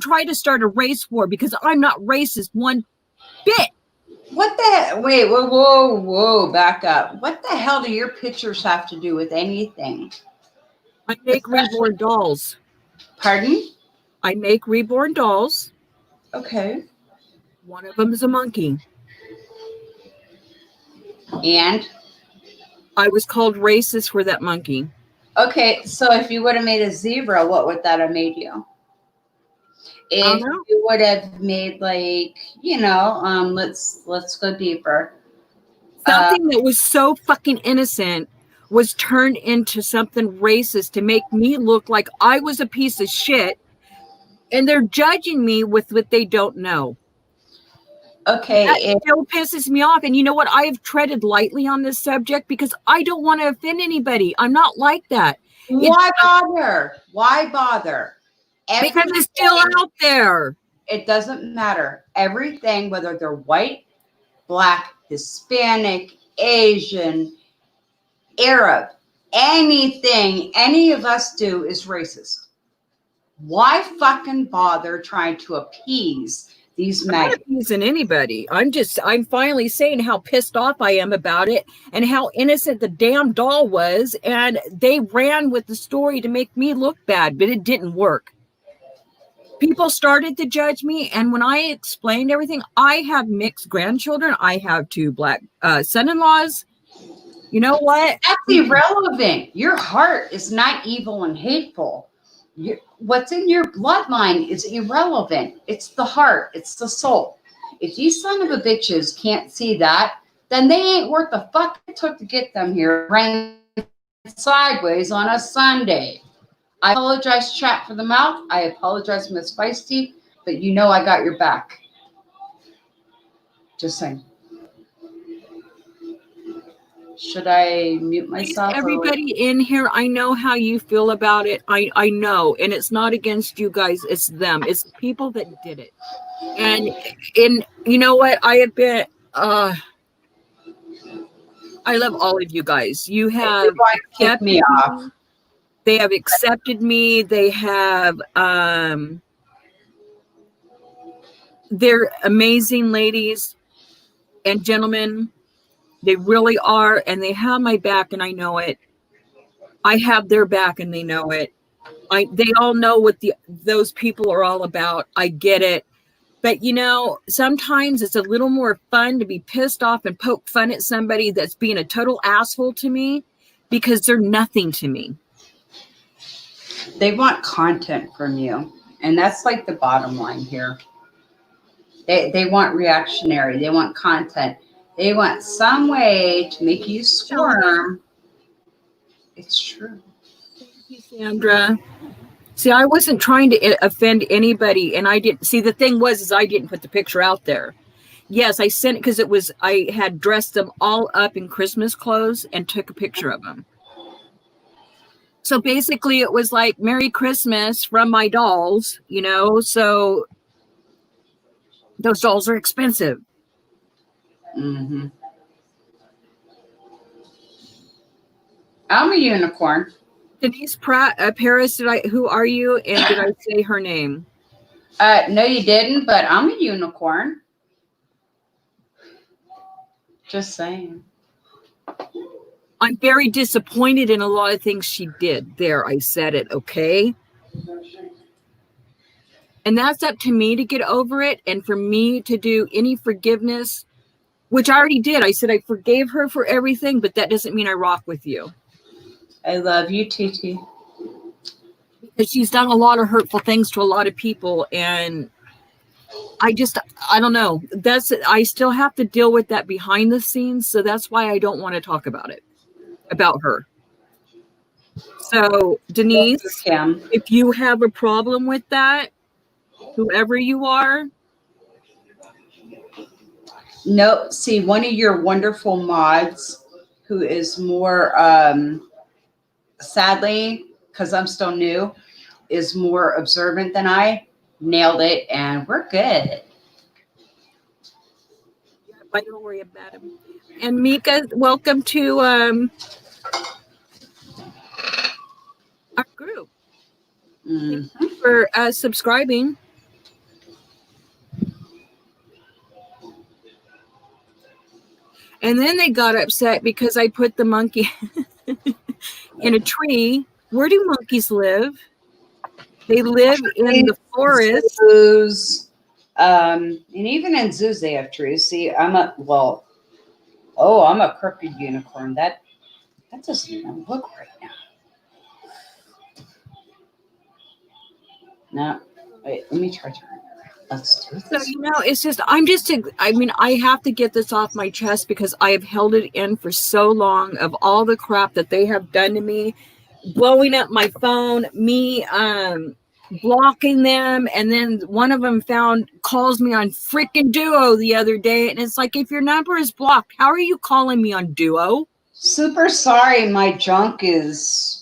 try to start a race war, because I'm not racist one bit. What the? Wait, whoa, back up. What the hell do your pictures have to do with anything? I make reborn dolls. Pardon? I make reborn dolls. Okay. One of them is a monkey. And? I was called racist for that monkey. Okay, so if you would have made a zebra, what would that have made you? If you would have made like, let's go deeper. Something that was so fucking innocent was turned into something racist to make me look like I was a piece of shit, and they're judging me with what they don't know. Okay. That still pisses me off. And you know what? I have treaded lightly on this subject because I don't want to offend anybody. I'm not like that. Why bother? Why bother? Because it's still out there. It doesn't matter. Everything, whether they're white, black, Hispanic, Asian, Arab, anything any of us do is racist. Why fucking bother trying to appease these men? I'm not appeasing anybody. I'm finally saying how pissed off I am about it and how innocent the damn doll was. And they ran with the story to make me look bad, but it didn't work. People started to judge me, and when I explained everything, I have mixed grandchildren. I have 2 black son-in-laws. You know what? That's irrelevant. Your heart is not evil and hateful. What's in your bloodline is irrelevant. It's the heart. It's the soul. If these son of a bitches can't see that, then they ain't worth the fuck it took to get them here. Ran sideways on a Sunday. I apologize, chat for the mouth. I apologize, Miss Feisty, but you know I got your back. Just saying. Should I mute myself? Everybody in here, I know how you feel about it. I know, and it's not against you guys. It's them. It's people that did it. And you know what? I have been. I love all of you guys. You have kept me off. They have accepted me. They have, they're amazing ladies and gentlemen. They really are. And they have my back, and I know it. I have their back, and they know it. They all know what those people are all about. I get it. But, sometimes it's a little more fun to be pissed off and poke fun at somebody that's being a total asshole to me, because they're nothing to me. They want content from you. And that's like the bottom line here. They want reactionary. They want content. They want some way to make you squirm. It's true. Thank you, Sandra. See, I wasn't trying to offend anybody. And I didn't. See, the thing was I didn't put the picture out there. Yes, I sent it because I had dressed them all up in Christmas clothes and took a picture of them. So basically it was like Merry Christmas from my dolls, so those dolls are expensive. Mm-hmm. I'm a unicorn. Denise Paris, who are you? And did I say her name? No, you didn't, but I'm a unicorn. Just saying. I'm very disappointed in a lot of things she did. There, I said it, okay? And that's up to me to get over it, and for me to do any forgiveness, which I already did. I said I forgave her for everything, but that doesn't mean I rock with you. I love you, Titi. Because she's done a lot of hurtful things to a lot of people, and I don't know. I still have to deal with that behind the scenes, so that's why I don't want to talk about it. About her. So, Denise, if you have a problem with that, whoever you are. No, see, one of your wonderful mods who is more, sadly, because I'm still new, is more observant than I, nailed it, and we're good. I don't worry about him. And Mika, welcome to Mm. For subscribing. And then they got upset because I put the monkey in a tree. Where do monkeys live? They live in the forest. Zoos, and even in zoos they have trees. See, I'm a crooked unicorn. That doesn't even look right now. No, wait, let me try to remember. Let's do So, this. it's just, I have to get this off my chest because I have held it in for so long of all the crap that they have done to me, blowing up my phone, me blocking them. And then one of them calls me on freaking Duo the other day. And it's like, if your number is blocked, how are you calling me on Duo? Super sorry, my junk is,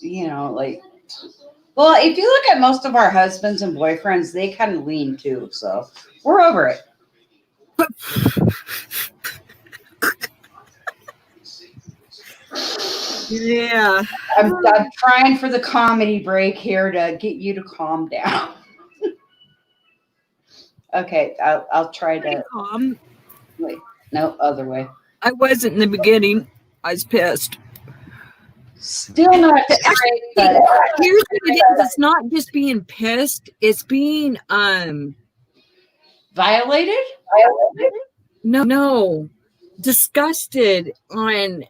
well, if you look at most of our husbands and boyfriends, they kind of lean too. So we're over it. Yeah. I'm trying for the comedy break here to get you to calm down. Okay, I'll try to. Wait, no, other way. I wasn't in the beginning. I was pissed. Still not straight, but here's what it is. It's not just being pissed. It's being violated? No. Disgusted on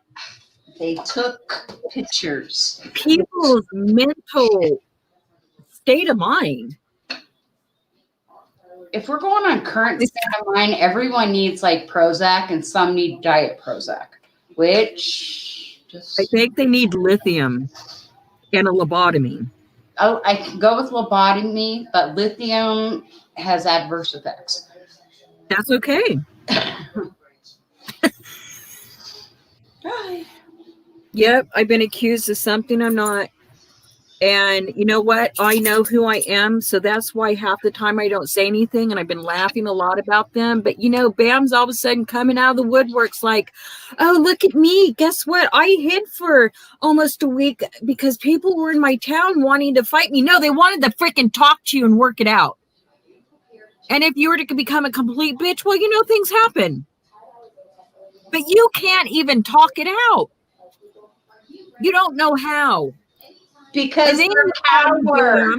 They took pictures. People's mental state of mind. If we're going on current state of mind, everyone needs like Prozac and some need Diet Prozac, which I think they need lithium and a lobotomy. Oh, I can go with lobotomy, but lithium has adverse effects. That's okay. Yep, I've been accused of something I'm not. And you know what? I know who I am. So that's why half the time I don't say anything. And I've been laughing a lot about them. But, Bam's all of a sudden coming out of the woodworks like, oh, look at me. Guess what? I hid for almost a week because people were in my town wanting to fight me. No, they wanted to freaking talk to you and work it out. And if you were to become a complete bitch, well, things happen. But you can't even talk it out. You don't know how. Because they're power.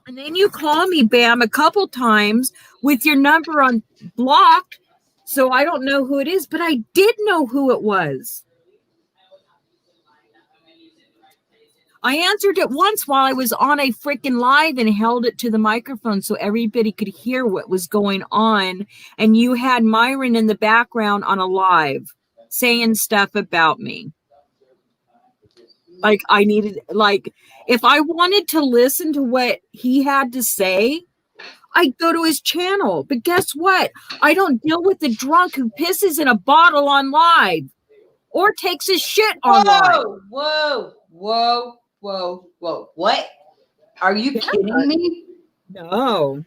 And then you call me, Bam, a couple times with your number on blocked. So I don't know who it is, but I did know who it was. I answered it once while I was on a freaking live and held it to the microphone so everybody could hear what was going on. And you had Myron in the background on a live saying stuff about me. Like I needed, if I wanted to listen to what he had to say, I'd go to his channel. But guess what? I don't deal with the drunk who pisses in a bottle on live or takes his shit on live. Whoa. What? Are you kidding me? No.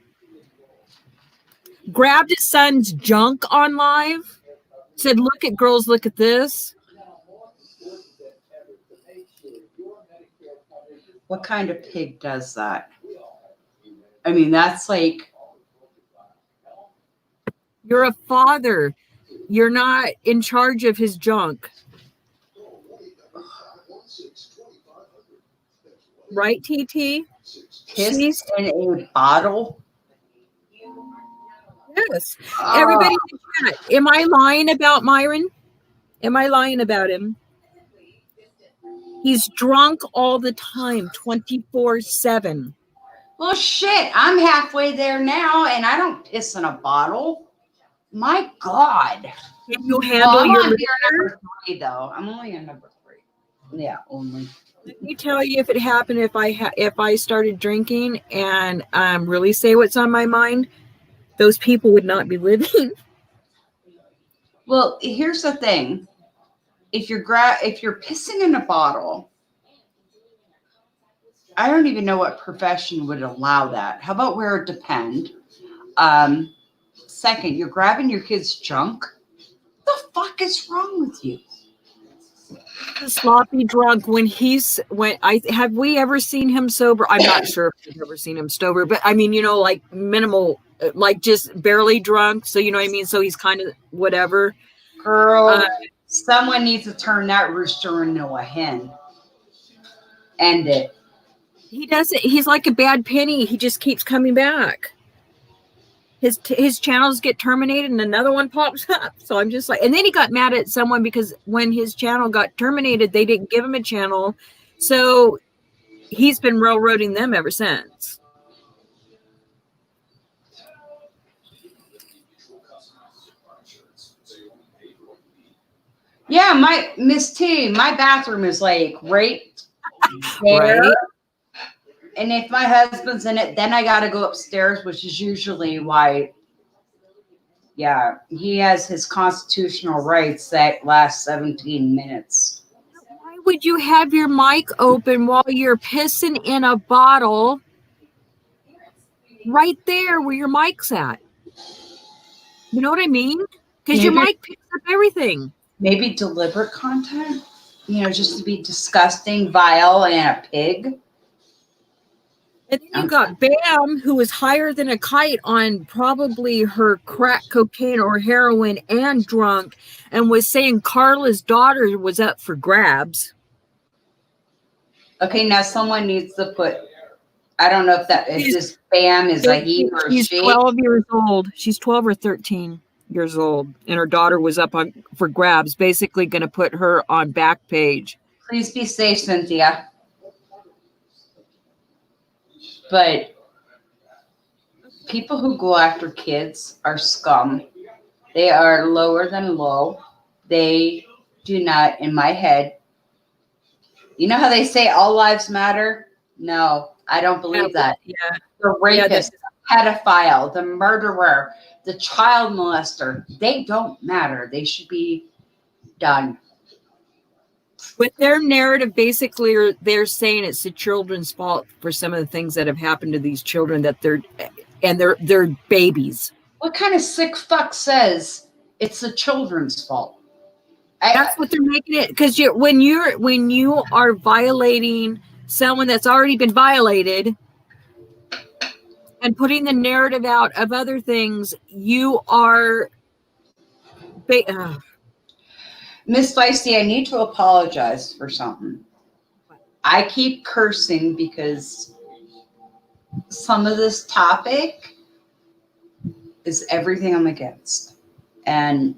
Grabbed his son's junk on live. Said, look at girls, look at this. What kind of pig does that? I mean, that's like... You're a father. You're not in charge of his junk. Right, TT? Pissed in a bottle? Yes. Everybody in the chat. Am I lying about Myron? Am I lying about him? He's drunk all the time, 24/7. Well, shit, I'm halfway there now, and I don't piss in a bottle. My God. Can you handle your liquor? Number 3, though. I'm only on number 3. Yeah, only. Let me tell you if it happened if I started drinking and really say what's on my mind, those people would not be living. Well, here's the thing. If you're pissing in a bottle, I don't even know what profession would allow that. How about where it depend? Second, you're grabbing your kid's junk. What the fuck is wrong with you? Sloppy drunk have we ever seen him sober? I'm not sure if I've ever seen him sober, but I mean, like minimal, like just barely drunk. So, you know what I mean? So he's kind of whatever. Girl, someone needs to turn that rooster into a hen. End it. He doesn't, he's like a bad penny. He just keeps coming back. His channels get terminated and another one pops up. So I'm just like, and then he got mad at someone because when his channel got terminated, they didn't give him a channel. So he's been railroading them ever since. Yeah, my Miss T, my bathroom is like right there. Right. And if my husband's in it, then I got to go upstairs, which is usually why, yeah, he has his constitutional rights that last 17 minutes. Why would you have your mic open while you're pissing in a bottle right there where your mic's at? You know what I mean? Because your mic picks up everything. Maybe deliberate content, just to be disgusting, vile, and a pig. And then you got Bam, who was higher than a kite on probably her crack cocaine or heroin and drunk, and was saying Carla's daughter was up for grabs. Okay, now someone needs to put, I don't know if this Bam is a he or she's she. 12 years old. She's 12 or 13 years old, and her daughter was up for grabs, basically going to put her on Backpage. Please be safe, Cynthia. But people who go after kids are scum. They are lower than low. They do not, in my head. You know how they say all lives matter? No, I don't believe that. Yeah. The rapist, the pedophile, the murderer, the child molester, they don't matter. They should be done. With their narrative, basically, they're saying it's the children's fault for some of the things that have happened to these children, that they're babies. What kind of sick fuck says it's the children's fault? That's what they're making it, because when you are violating someone that's already been violated and putting the narrative out of other things, you are. Miss Feisty, I need to apologize for something. I keep cursing because some of this topic is everything I'm against. And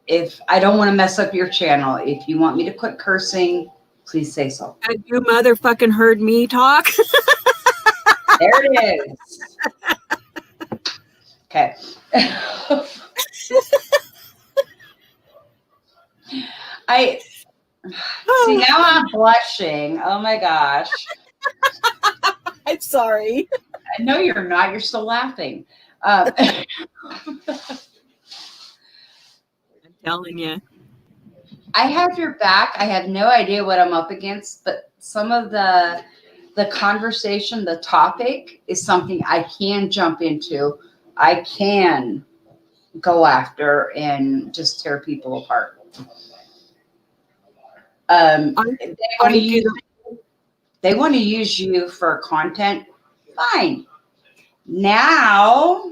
if I don't want to mess up your channel, if you want me to quit cursing, please say so. Have you motherfucking heard me talk? There it is. Okay. See, now I'm blushing. Oh my gosh. I'm sorry. No, you're not. You're still laughing. I'm telling you. I have your back. I have no idea what I'm up against, but some of the conversation, the topic is something I can jump into. I can go after and just tear people apart. They want to use you for content. Fine. Now,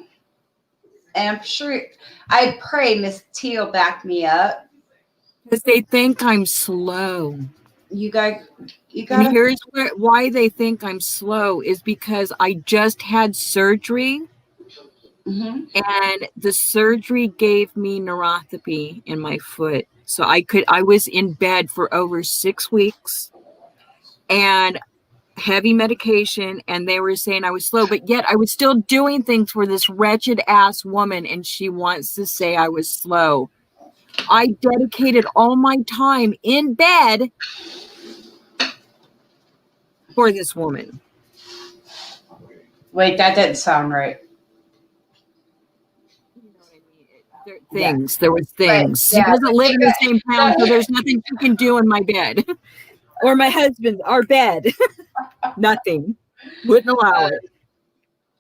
and I'm sure, I pray Miss T will back me up. Because they think I'm slow. You got. And here's why they think I'm slow is because I just had surgery. Mm-hmm. And the surgery gave me neuropathy in my foot. So I was in bed for over 6 weeks and heavy medication, and they were saying I was slow, but yet I was still doing things for this wretched ass woman, and she wants to say I was slow. I dedicated all my time in bed for this woman. Wait, that didn't sound right. There was things. He doesn't live in the same town, so there's nothing he can do in my bed. Or my husband, our bed. Nothing. Wouldn't allow it.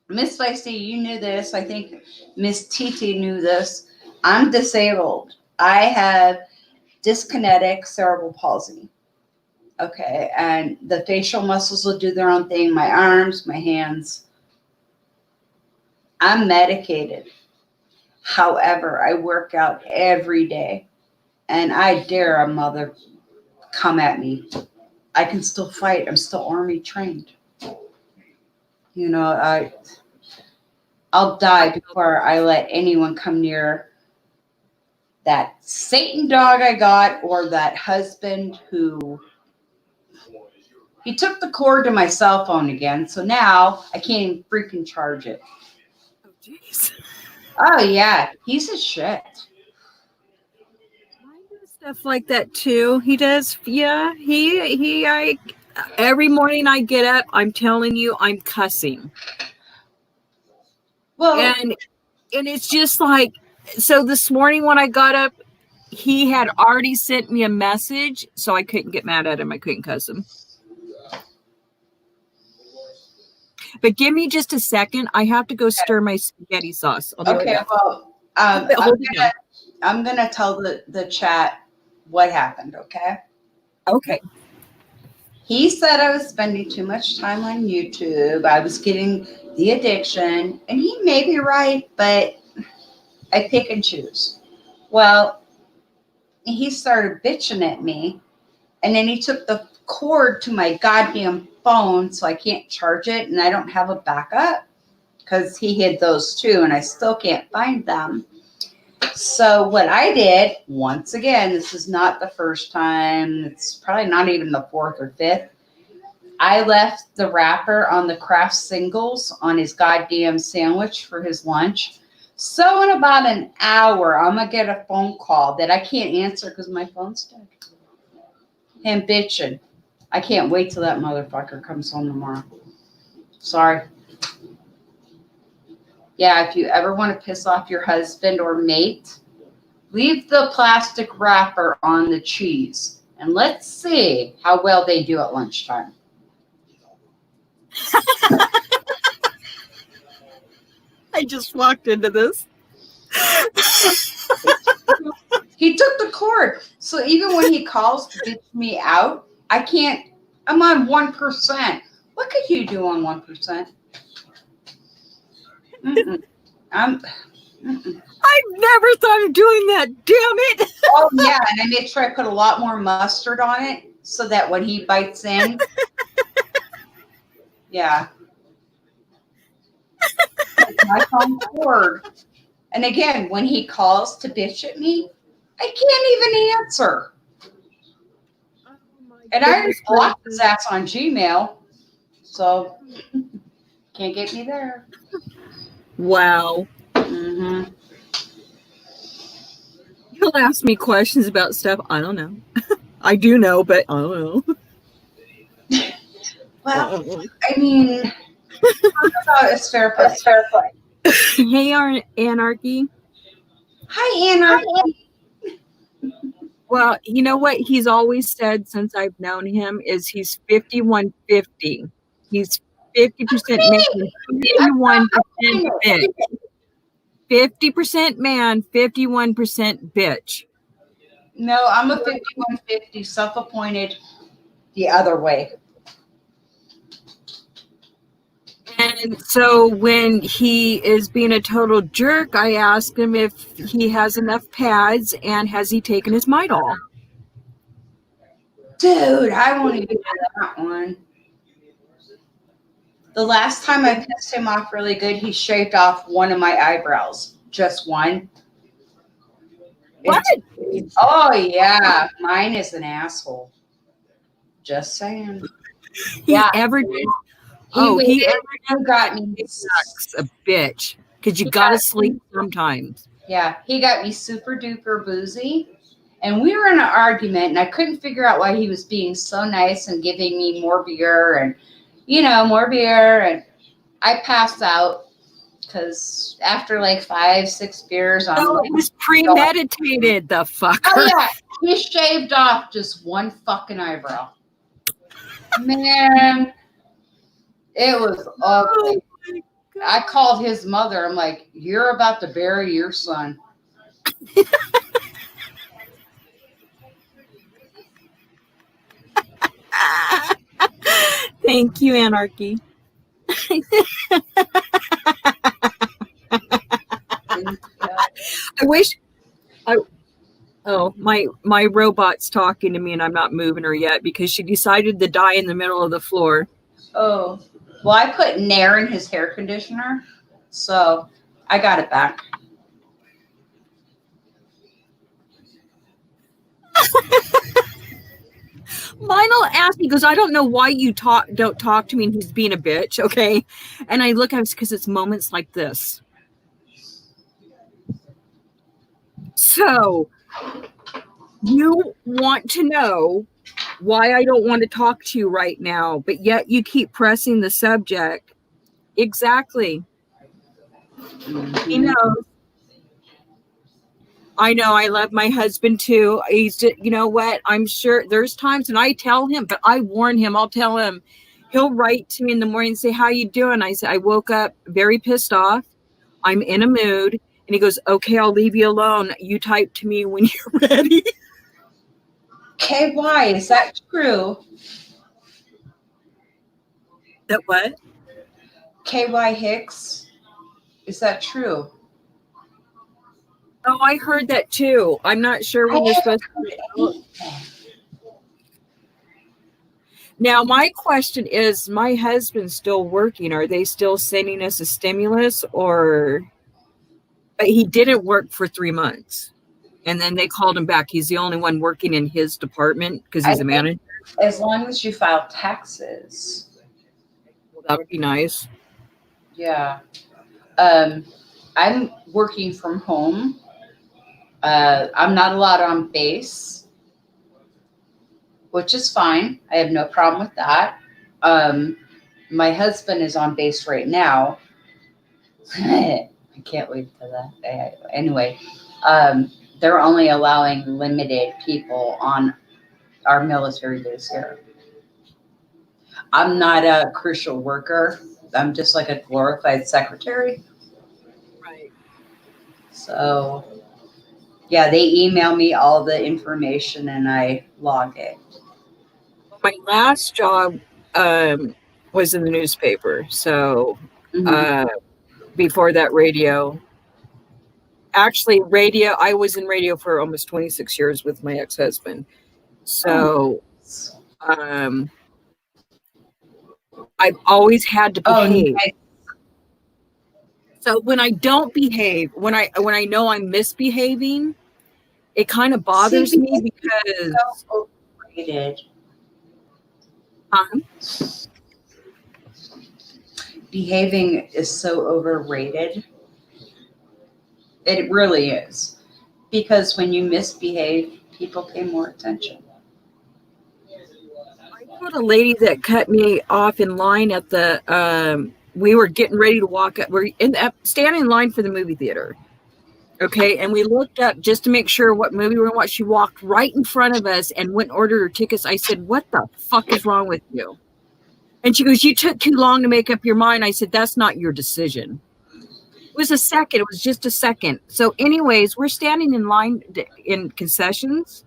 Miss Feisty, you knew this. I think Miss TT knew this. I'm disabled. I have dyskinetic cerebral palsy. Okay. And the facial muscles will do their own thing. My arms, my hands. I'm medicated. However, I work out every day. And I dare a mother come at me. I can still fight. I'm still Army trained. You know, I'll die before I let anyone come near that Satan dog I got or that husband who he took the cord to my cell phone again. So now I can't even freaking charge it. Oh, jeez. Oh yeah, he's a shit. I do stuff like that too. He does. Yeah. I every morning I get up, I'm telling you, I'm cussing. Well, And it's just like, so this morning when I got up, he had already sent me a message, so I couldn't get mad at him. I couldn't cuss him. But give me just a second. I have to go stir my spaghetti sauce. I'll be right okay, back. well, I'm gonna tell the chat what happened, okay? Okay. He said I was spending too much time on YouTube. I was getting the addiction, and he may be right, but I pick and choose. Well, he started bitching at me, and then he took the cord to my goddamn phone so I can't charge it, and I don't have a backup because he hid those too, and I still can't find them. So what I did, once again, this is not the first time, it's probably not even the fourth or fifth, I left the wrapper on the Kraft singles on his goddamn sandwich for his lunch. So in about an hour, I'm going to get a phone call that I can't answer because my phone's dead. Him bitching. I can't wait till that motherfucker comes home tomorrow. Sorry. Yeah, if you ever want to piss off your husband or mate, leave the plastic wrapper on the cheese. And let's see how well they do at lunchtime. I just walked into this. He took the cord. So even when he calls to bitch me out, I can't. I'm on 1%. What could you do on 1%? Mm-mm. I've never thought of doing that. Damn it. Oh, yeah. And I make sure I put a lot more mustard on it so that when he bites in. Yeah. My phone cord. And again, when he calls to bitch at me, I can't even answer. And I already blocked his ass on Gmail. So can't get me there. Wow. Mm-hmm. He'll ask me questions about stuff I don't know. I do know, but I don't know. Well, I mean, it's fair play. Hey, Anarchy. Hi, Anarchy. Well, you know what he's always said since I've known him is he's 51-50. He's 50% man, 51% bitch. 50% man, 51% bitch. No, I'm a 51-50, self-appointed the other way. And so when he is being a total jerk, I ask him if he has enough pads and has he taken his Midol. Dude, I won't even do that one. The last time I pissed him off really good, he shaved off one of my eyebrows. Just one. What? Oh, yeah. Mine is an asshole. Just saying. He ever did. He ever got me. Sucks a bitch. Because you gotta sleep sometimes. Yeah, he got me super duper boozy. And we were in an argument, and I couldn't figure out why he was being so nice and giving me more beer and, more beer. And I passed out because after like 5-6 beers, it was premeditated, the fucker. Oh, yeah. He shaved off just one fucking eyebrow. Man, it was ugly. I called his mother. I'm like, you're about to bury your son. Thank you, Anarchy. I wish my robot's talking to me and I'm not moving her yet because she decided to die in the middle of the floor. Oh, well, I put Nair in his hair conditioner, so I got it back. Lionel asked me, he goes, I don't know why you don't talk to me, and he's being a bitch, okay? And I look at him because it's moments like this. So, you want to know why I don't want to talk to you right now, but yet you keep pressing the subject. Exactly. He knows. I know. I love my husband too. He's, you know what? I'm sure there's times, and I tell him, but I warn him. I'll tell him. He'll write to me in the morning and say, "How you doing?" I say, "I woke up very pissed off. I'm in a mood." And he goes, "Okay, I'll leave you alone. You type to me when you're ready." KY, is that true? That what? KY Hicks, is that true? Oh, I heard that too. I'm not sure when you're supposed to. Now, my question is, my husband's still working. Are they still sending us a stimulus, or he didn't work for 3 months? And then they called him back. He's the only one working in his department because he's a manager. As long as you file taxes. Well, that would be nice. Yeah. I'm working from home. I'm not allowed on base, which is fine. I have no problem with that. My husband is on base right now. I can't wait for that. Anyway, they're only allowing limited people on our military base here. I'm not a crucial worker. I'm just like a glorified secretary. Right. So, yeah, they email me all the information and I log it. My last job was in the newspaper. So before that, radio. Actually, radio. I was in radio for almost 26 years with my ex-husband. So I've always had to behave. Nice. So when I don't behave, when I know I'm misbehaving, it kind of bothers me because so overrated. Behaving is so overrated. It really is. Because when you misbehave, people pay more attention. I told a lady that cut me off in line at the we were getting ready to walk up. We're standing in line for the movie theater. Okay, and we looked up just to make sure what movie we were going to watch. She walked right in front of us and went and ordered her tickets. I said, "What the fuck is wrong with you?" And she goes, "You took too long to make up your mind." I said, "That's not your decision." It was a second. It was just a second. So anyways, we're standing in line in concessions,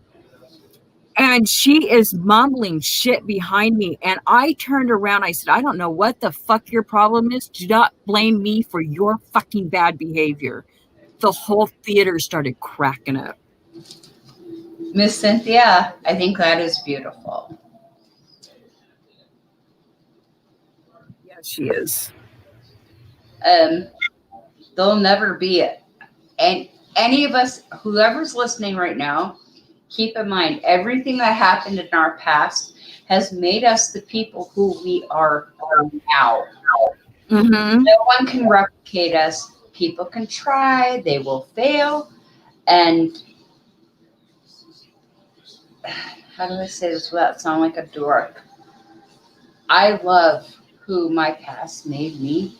and she is mumbling shit behind me. And I turned around. I said, "I don't know what the fuck your problem is. Do not blame me for your fucking bad behavior." The whole theater started cracking up. Miss Cynthia, I think that is beautiful. Yeah, she is. There'll never be it. And any of us, whoever's listening right now, keep in mind everything that happened in our past has made us the people who we are now. Mm-hmm. No one can replicate us. People can try, they will fail. And how do I say this without sounding like a dork? I love who my past made me.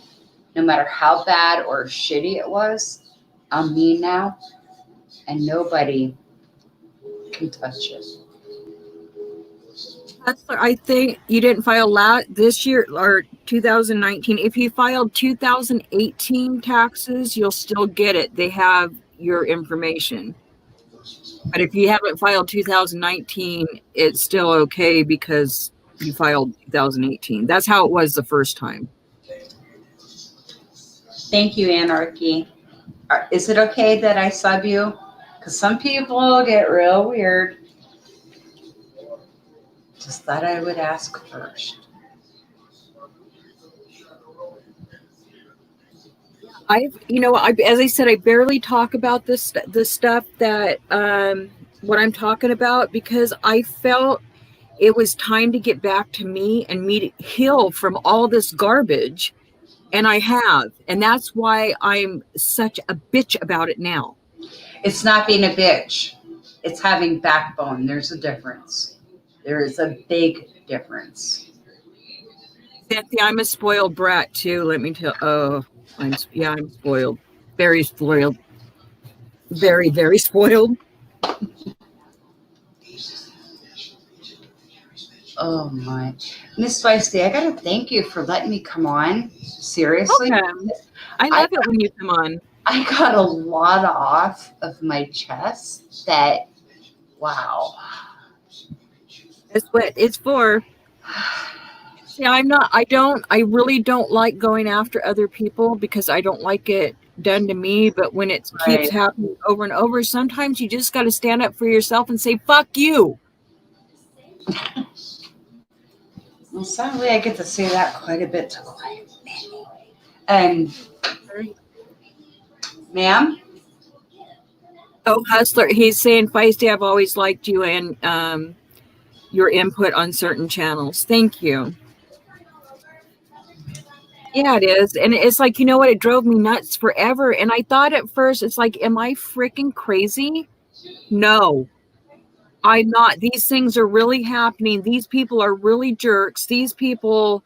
No matter how bad or shitty it was, I'm me now. And nobody can touch it. I think you didn't file this year or 2019. If you filed 2018 taxes, you'll still get it. They have your information. But if you haven't filed 2019, it's still okay because you filed 2018. That's how it was the first time. Thank you, Anarchy. Is it okay that I sub you? Because some people get real weird. Just thought I would ask first. As I said, I barely talk about the stuff that what I'm talking about, because I felt it was time to get back to me and me to heal from all this garbage, and I have, and that's why I'm such a bitch about it now. It's not being a bitch. It's having backbone. There's a difference. There is a big difference. Cynthia, I'm a spoiled brat too. Let me tell. Oh, I'm spoiled. Very spoiled. Very, very spoiled. Oh my. Miss Feisty, I gotta thank you for letting me come on. Seriously. Okay. I love it when you come on. I got a lot off of my chest that, wow. That's what it's for. See, I really don't like going after other people because I don't like it done to me. But when it keeps happening over and over, sometimes you just got to stand up for yourself and say, fuck you. Well, sadly, I get to say that quite a bit to quite many. Ma'am? Oh, Hustler, he's saying, Feisty, I've always liked you and your input on certain channels. Thank you. Yeah, it is. And it's like, you know what? It drove me nuts forever. And I thought at first, it's like, am I freaking crazy? No, I'm not. These things are really happening. These people are really jerks. These people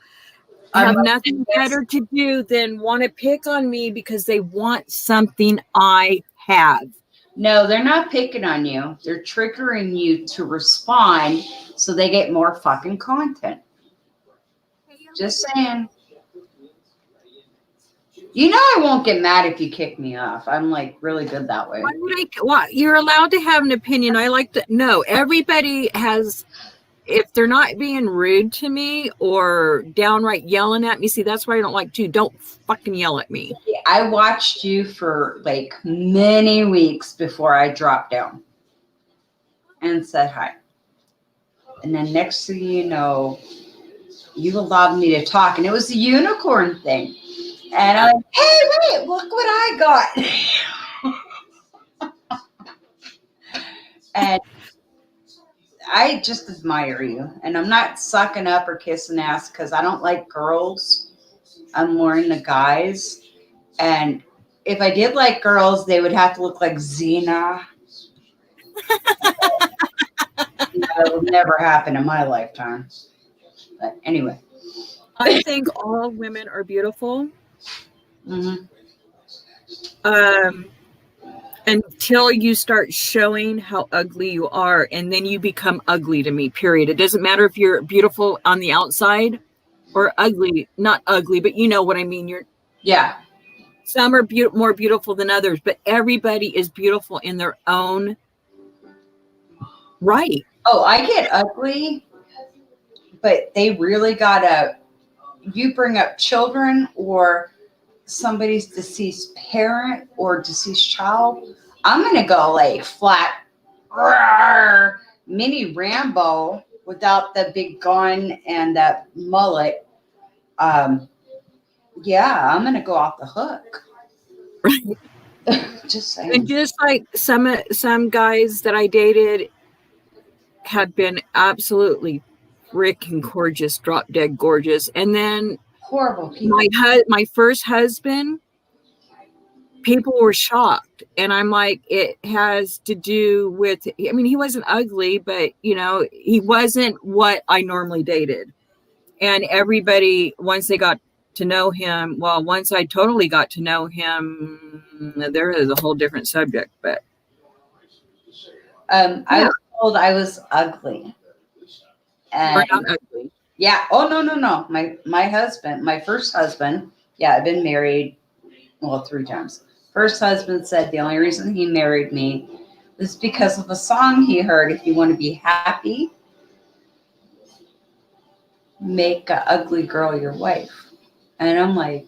have nothing better to do than want to pick on me because they want something I have. No, they're not picking on you. They're triggering you to respond so they get more fucking content. Just saying. You know I won't get mad if you kick me off. I'm like really good that way. Why would you're allowed to have an opinion. I like to know. Everybody has, if they're not being rude to me or downright yelling at me, see, that's why I don't like you. Don't fucking yell at me. I watched you for like many weeks before I dropped down and said hi. And then next thing you know, you allowed me to talk. And it was the unicorn thing. And I'm like, hey, wait, look what I got. And I just admire you. And I'm not sucking up or kissing ass because I don't like girls. I'm more into guys. And if I did like girls, they would have to look like Xena. That will never happen in my lifetime. But anyway. I think all women are beautiful. Mm-hmm. Until you start showing how ugly you are, and then you become ugly to me, period. It doesn't matter if you're beautiful on the outside or ugly, not ugly, but you know what I mean. Some are more beautiful than others, but everybody is beautiful in their own right. Oh, I get ugly, but they really you bring up children or somebody's deceased parent or deceased child, I'm going to go like flat, mini Rambo without the big gun and that mullet. Yeah, I'm going to go off the hook. Right. Just saying. And just like some guys that I dated have been absolutely freaking gorgeous, drop dead gorgeous. And then horrible people. My first husband, people were shocked. And I'm like, it has to do with, I mean, he wasn't ugly, but you know, he wasn't what I normally dated. And everybody, once they got to know him, well, once I totally got to know him, there is a whole different subject, but. I was told I was ugly. And not ugly. Yeah. Oh, no. My husband, my first husband, yeah, I've been married, 3 times. First husband said the only reason he married me was because of a song he heard. If you want to be happy, make an ugly girl your wife. And I'm like,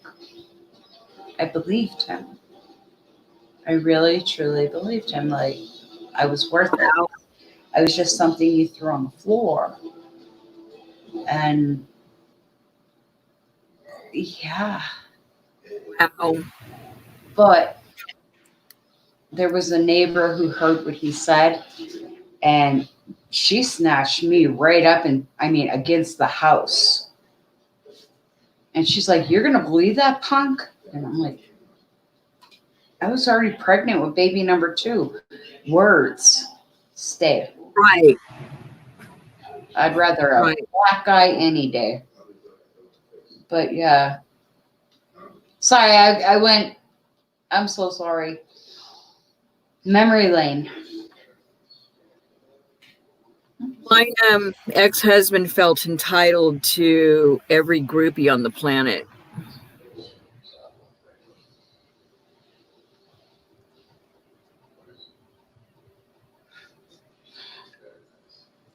I believed him. I really, truly believed him. Like, I was worth it. I was just something you threw on the floor. And yeah. Wow. But there was a neighbor who heard what he said, and she snatched me right up and, against the house. And she's like, "You're going to believe that, punk?" And I'm like, I was already pregnant with baby number 2. Words stay. Right. I'd rather a Right. black guy any day. But yeah. Sorry, I went, I'm so sorry. Memory lane. My ex-husband felt entitled to every groupie on the planet.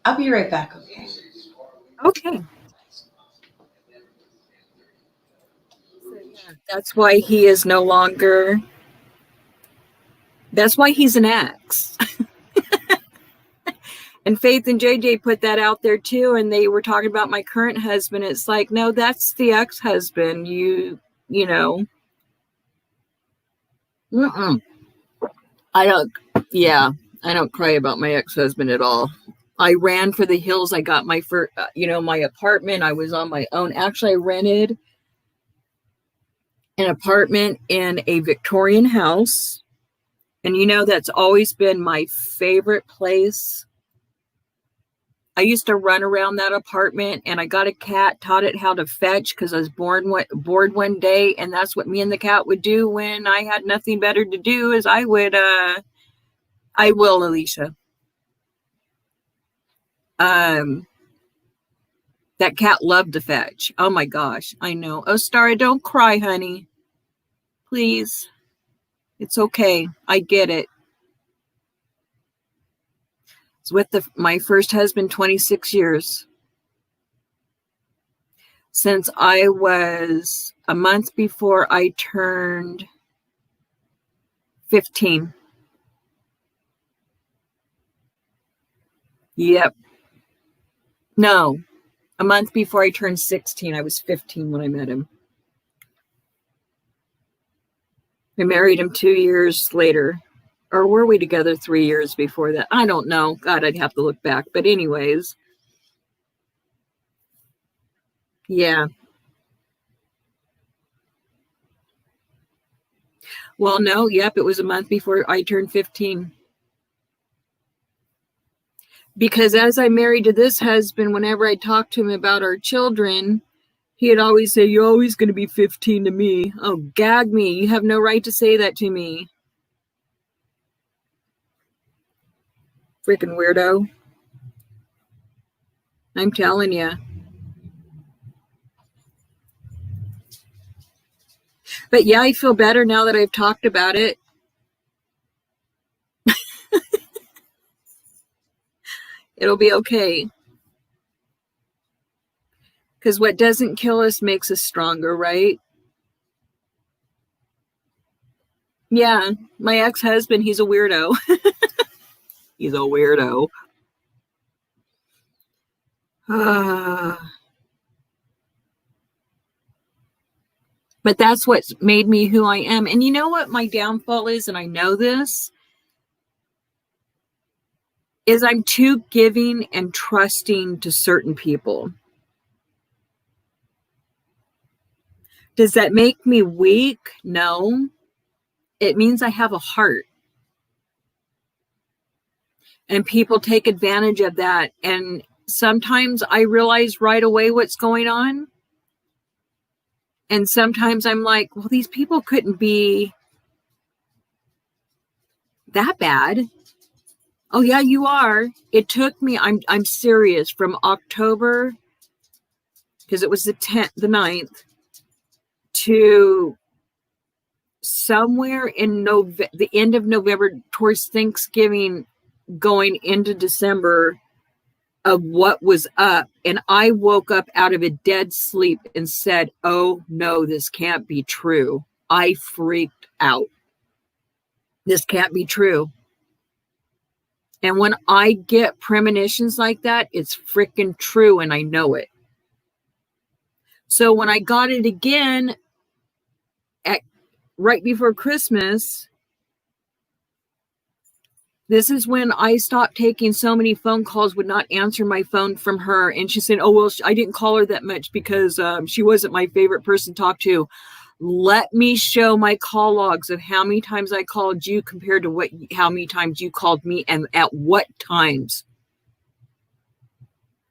I'll be right back, okay? Okay. So, yeah, that's why he is no longer. That's why he's an ex. And Faith and JJ put that out there too, and they were talking about my current husband. It's like, no, that's the ex-husband. You know. I don't cry about my ex-husband at all. I ran for the hills. I got my first, my apartment. I was on my own. Actually, I rented an apartment in a Victorian house. And that's always been my favorite place. I used to run around that apartment, and I got a cat, taught it how to fetch because I was bored one day. And that's what me and the cat would do when I had nothing better to do is I will, Alicia. That cat loved to fetch. Oh my gosh, I know. Oh, Starry, don't cry, honey. Please. It's okay. I get it. It's with my first husband 26 years. Since I was a month before I turned 15. Yep. No, a month before I turned 16. I was 15 when I met him. I married him 2 years later. Or were we together 3 years before that? I don't know. God, I'd have to look back. But anyways. Yeah. Well, no. Yep. It was a month before I turned 15. Because as I married to this husband, whenever I talked to him about our children, he'd always say, "You're always going to be 15 to me." Oh, gag me. You have no right to say that to me. Freaking weirdo. I'm telling you. But yeah, I feel better now that I've talked about it. It'll be okay. Because what doesn't kill us makes us stronger, right? Yeah, my ex-husband, he's a weirdo. He's a weirdo. But that's what's made me who I am. And you know what my downfall is, and I know this, is I'm too giving and trusting to certain people. Does that make me weak? No. It means I have a heart. And people take advantage of that. And sometimes I realize right away what's going on. And sometimes I'm like, well, these people couldn't be that bad. Oh yeah, you are. It took me, I'm serious, from October, because it was the 9th, to somewhere in the end of November, towards Thanksgiving, going into December, of what was up. And I woke up out of a dead sleep and said, oh no, this can't be true. I freaked out. This can't be true. And when I get premonitions like that, it's freaking true and I know it. So when I got it again right before Christmas, this is when I stopped taking so many phone calls, would not answer my phone from her. And she said, oh, well, I didn't call her that much because she wasn't my favorite person to talk to. Let me show my call logs of how many times I called you compared to how many times you called me and at what times.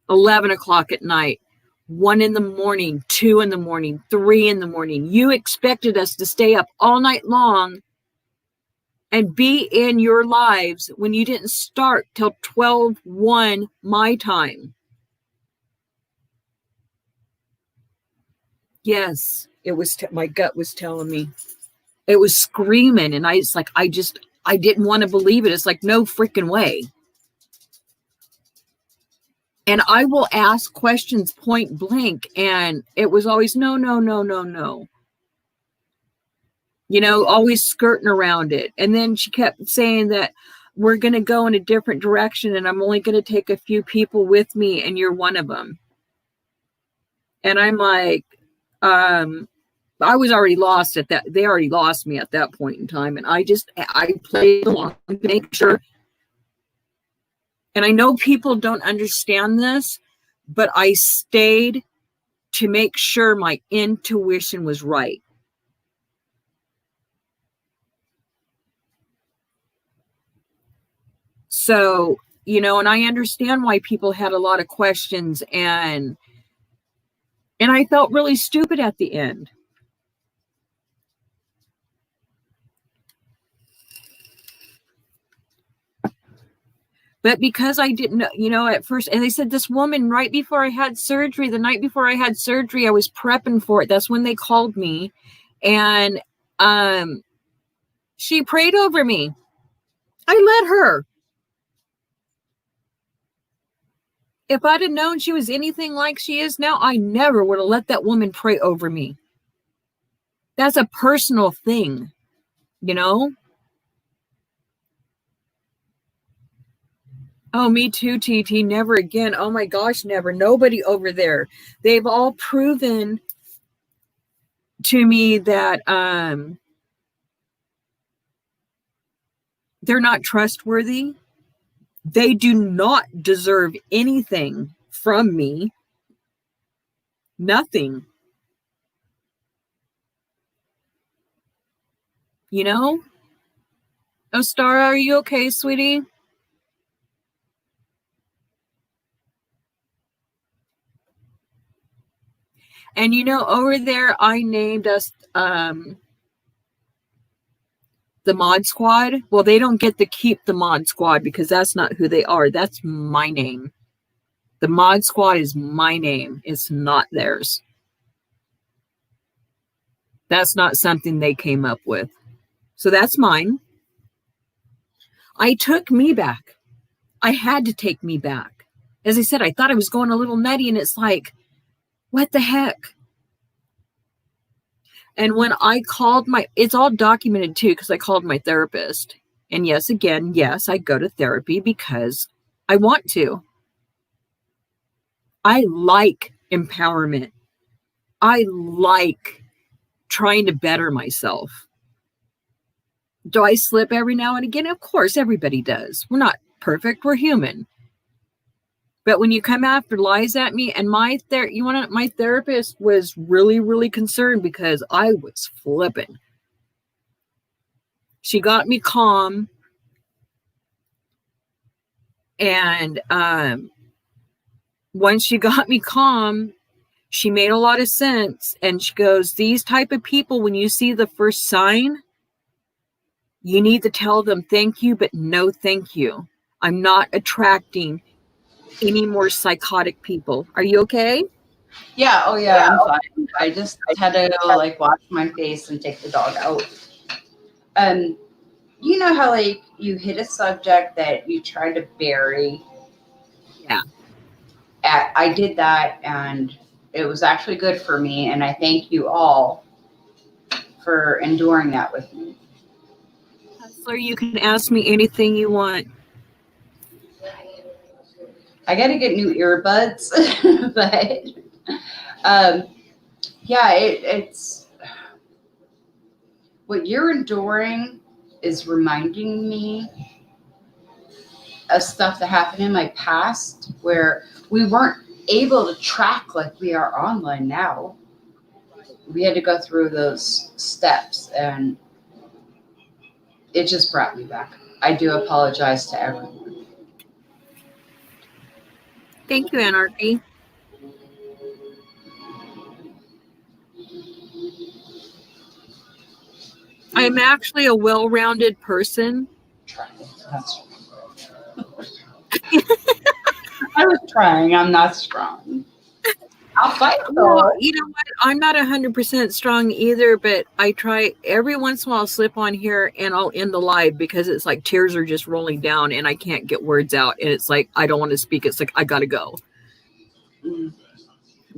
11 o'clock at night, 1 in the morning, 2 in the morning, 3 in the morning. You expected us to stay up all night long and be in your lives when you didn't start till 12:01 my time. Yes, it was, my gut was telling me. It was screaming, and I didn't want to believe it. It's like, no freaking way. And I will ask questions point blank, and it was always no, no, no, no, no. You know, always skirting around it. And then she kept saying that we're going to go in a different direction and I'm only going to take a few people with me and you're one of them. And I'm like, I was already lost at that. They already lost me at that point in time. And I played along to make sure. And I know people don't understand this, but I stayed to make sure my intuition was right. So, you know, and I understand why people had a lot of questions, and I felt really stupid at the end. But because I didn't know, you know, at first, and they said this woman right before I had surgery, the night before I had surgery, I was prepping for it. That's when they called me, and she prayed over me. I let her. If I'd have known she was anything like she is now, I never would have let that woman pray over me. That's a personal thing, you know? Oh, me too, TT. Never again. Oh my gosh, never. Nobody over there. They've all proven to me that they're not trustworthy. They do not deserve anything from me. Nothing. You know? Oh, Star, are you okay, sweetie? And you know, over there, I named us the Mod Squad. Well, they don't get to keep the Mod Squad because that's not who they are. That's my name. The Mod Squad is my name. It's not theirs. That's not something they came up with. So that's mine. I took me back. I had to take me back. As I said, I thought I was going a little nutty, and it's like, what the heck? And when I called it's all documented too, because I called my therapist. And yes, again, yes, I go to therapy because I want to. I like empowerment. I like trying to better myself. Do I slip every now and again? Of course, everybody does. We're not perfect. We're human. But when you come after lies at me, and my therapist was really, really concerned because I was flipping. She got me calm. And once she got me calm, she made a lot of sense. And she goes, these type of people, when you see the first sign, you need to tell them thank you, but no thank you. I'm not attracting any more psychotic people. Are you okay? Yeah. Oh yeah, I'm fine. I just had to like wash my face and take the dog out. You know how like you hit a subject that you try to bury? Yeah. I did that, and it was actually good for me. And I thank you all for enduring that with me. Hustler, you can ask me anything you want. I got to get new earbuds, but yeah, it's what you're enduring is reminding me of stuff that happened in my past where we weren't able to track like we are online now. We had to go through those steps, and it just brought me back. I do apologize to everyone. Thank you, Anarchy. I'm actually a well-rounded person. I was trying. I'm not strong. I'll fight though. Well, you know what? I'm not 100% strong either, but I try every once in a while I'll slip on here and I'll end the live because it's like tears are just rolling down and I can't get words out. And it's like, I don't want to speak. It's like, I got to go. Mm.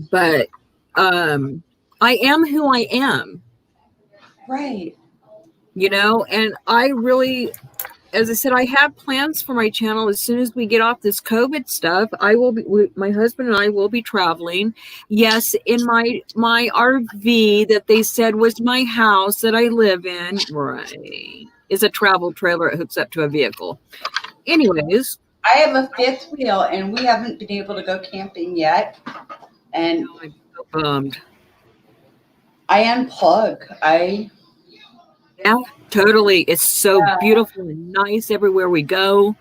But I am who I am. Right. You know, and I really, as I said, I have plans for my channel. As soon as we get off this COVID stuff, my husband and I will be traveling. Yes, in my RV that they said was my house that I live in, right, is a travel trailer. It hooks up to a vehicle. Anyways. I have a fifth wheel and we haven't been able to go camping yet. And I'm so bummed. I unplug. Yeah, totally. It's so beautiful and nice everywhere we go.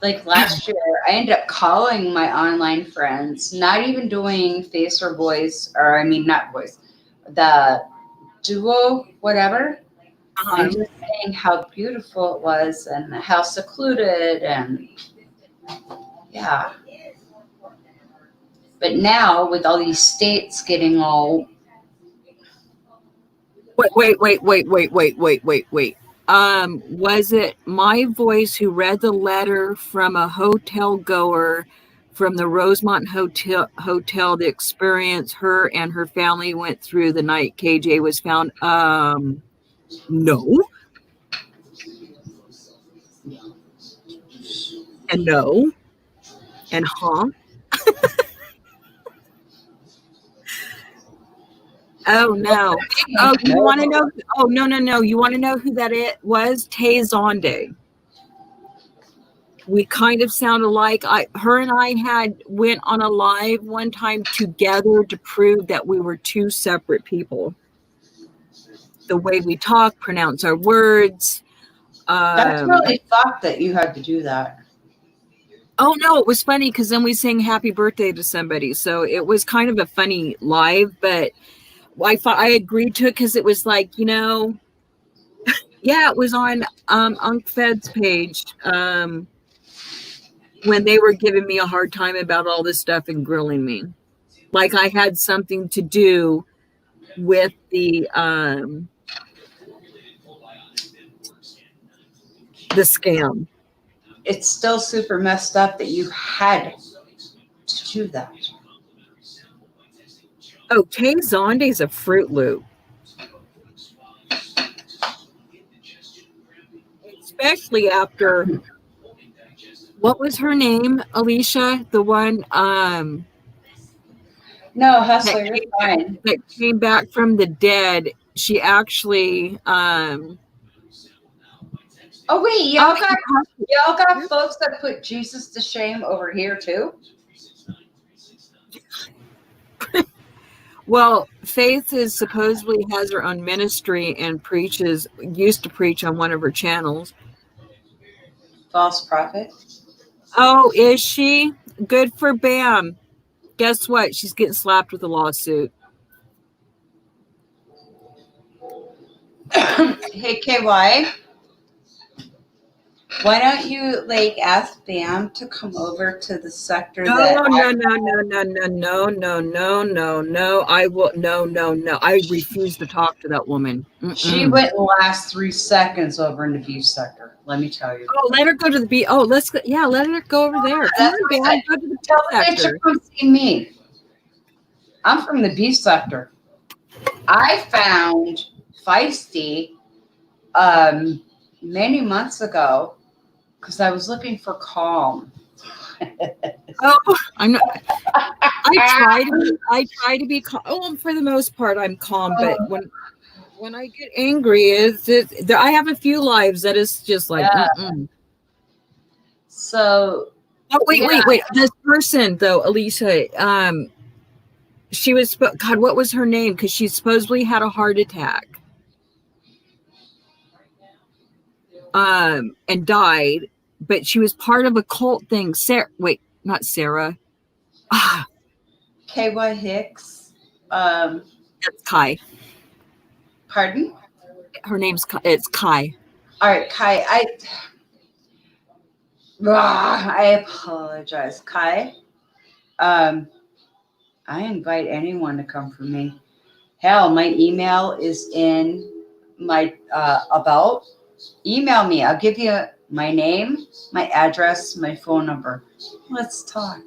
Like last year, I ended up calling my online friends, not even doing face or voice, or I mean, not voice, the duo, whatever. And just saying how beautiful it was and how secluded and yeah. But now with all these states getting all Wait. Was it my voice who read the letter from a hotel goer from the Rosemont Hotel, the experience her and her family went through the night KJ was found? No. And no. And Oh no! Oh, you want to know? Oh no! You want to know who that it was? Tay Zonde. We kind of sound alike. Her and I went on a live one time together to prove that we were two separate people. The way we talk, pronounce our words. That's really fucked that you had to do that. Oh no, it was funny because then we sang happy birthday to somebody. So it was kind of a funny live, but I agreed to it because it was like, you know, yeah, it was on Unc Fed's page when they were giving me a hard time about all this stuff and grilling me. Like I had something to do with the scam. It's still super messed up that you had to do that. Oh, Tay Zonde's a Fruit Loop. Especially after, what was her name, Alicia? The one no, Hustler, you're fine. That came back from the dead. She actually oh wait, y'all got folks that put Jesus to shame over here too? Well, Faith is supposedly has her own ministry and used to preach on one of her channels. False prophet. Oh, is she? Good for Bam. Guess what? She's getting slapped with a lawsuit. Hey, KY. Why don't you like ask Bam to come over to the sector No, that no, no, no, no, no, no, no, no. I will. No, no, no. I refuse to talk to that woman. she went in the last 3 seconds over in the beef sector. Let me tell you. Oh, let her go to the beach. Oh, let's go. Yeah, let her go over there. Come That's on, what I Bam. said. Go to the Tell beach the bitch to sector. come see me. I'm from the beef sector. I found Feisty many months ago because I was looking for calm. Oh, I'm not. I try to be calm. Oh, for the most part, I'm calm. But when I get angry, I have a few lives that is just like. Yeah. Mm-mm. So Oh, wait, yeah. wait. This person though, Alicia. She was. God, what was her name? Because she supposedly had a heart attack. And died, but she was part of a cult thing. Sarah, wait, not Sarah. Ah, KY Hicks. that's Kai. Pardon? Her name's Kai. It's Kai. All right, Kai. I apologize, Kai. I invite anyone to come for me. Hell, my email is in my about. Email me. I'll give you my name, my address, my phone number. Let's talk.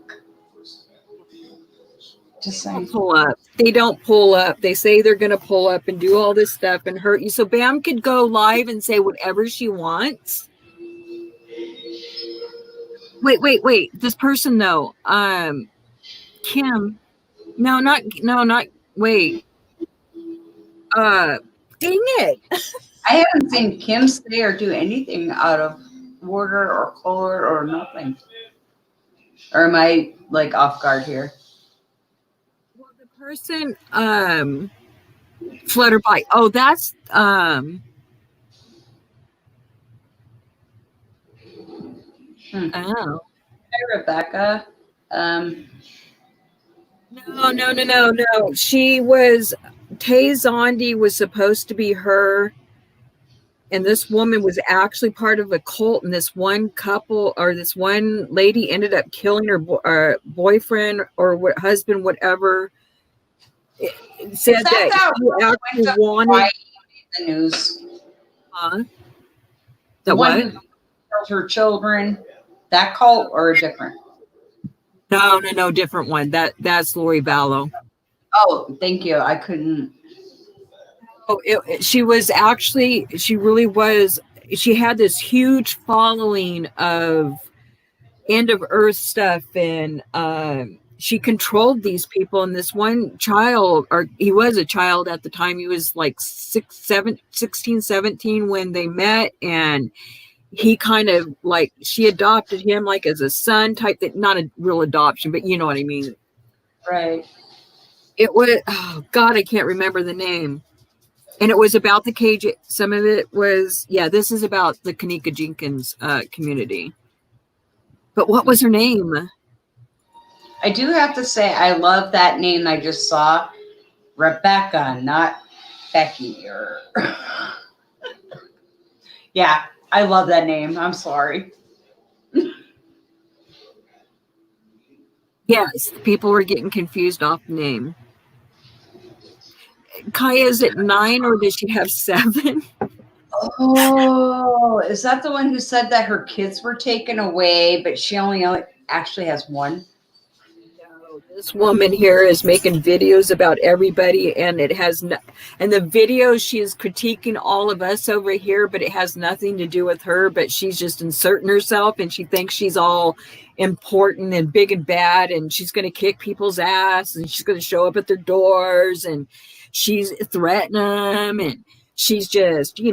Just saying. Pull up. They don't pull up. They say they're going to pull up and do all this stuff and hurt you. So Bam could go live and say whatever she wants. Wait. This person though, Kim. No, not. Wait. Dang it. I haven't seen Kim say or do anything out of order or color or nothing. Or am I like off guard here? Well, the person, Flutterby. Oh, that's Oh. Hi, Rebecca. No. She was Tay Zondi was supposed to be her, and this woman was actually part of a cult, and this one couple or this one lady ended up killing her boyfriend or husband, whatever. It said that she actually wanted the news. That one what? who killed her children. That cult or a different? No, different one. That's Lori Vallow. Oh, thank you. I couldn't. Oh, she really was. She had this huge following of end of earth stuff, and she controlled these people. And this one child, or he was a child at the time, he was like 16, 17 when they met, and he kind of like, she adopted him like as a son type, that not a real adoption, but you know what I mean. Right. It was, oh God, I can't remember the name. And it was about the cage. Some of it was, this is about the Kanika Jenkins community. But what was her name? I do have to say, I love that name I just saw. Rebecca, not Becky. Or yeah, I love that name. I'm sorry. Yes, people were getting confused off the name. Kaya, is it 9 or does she have 7? Oh, is that the one who said that her kids were taken away, but she only actually has one? No, this woman here is making videos about everybody, and it has and the video, she is critiquing all of us over here, but it has nothing to do with her, but she's just inserting herself, and she thinks she's all important and big and bad, and she's going to kick people's ass, and she's going to show up at their doors, and she's threatening them, and she's just, she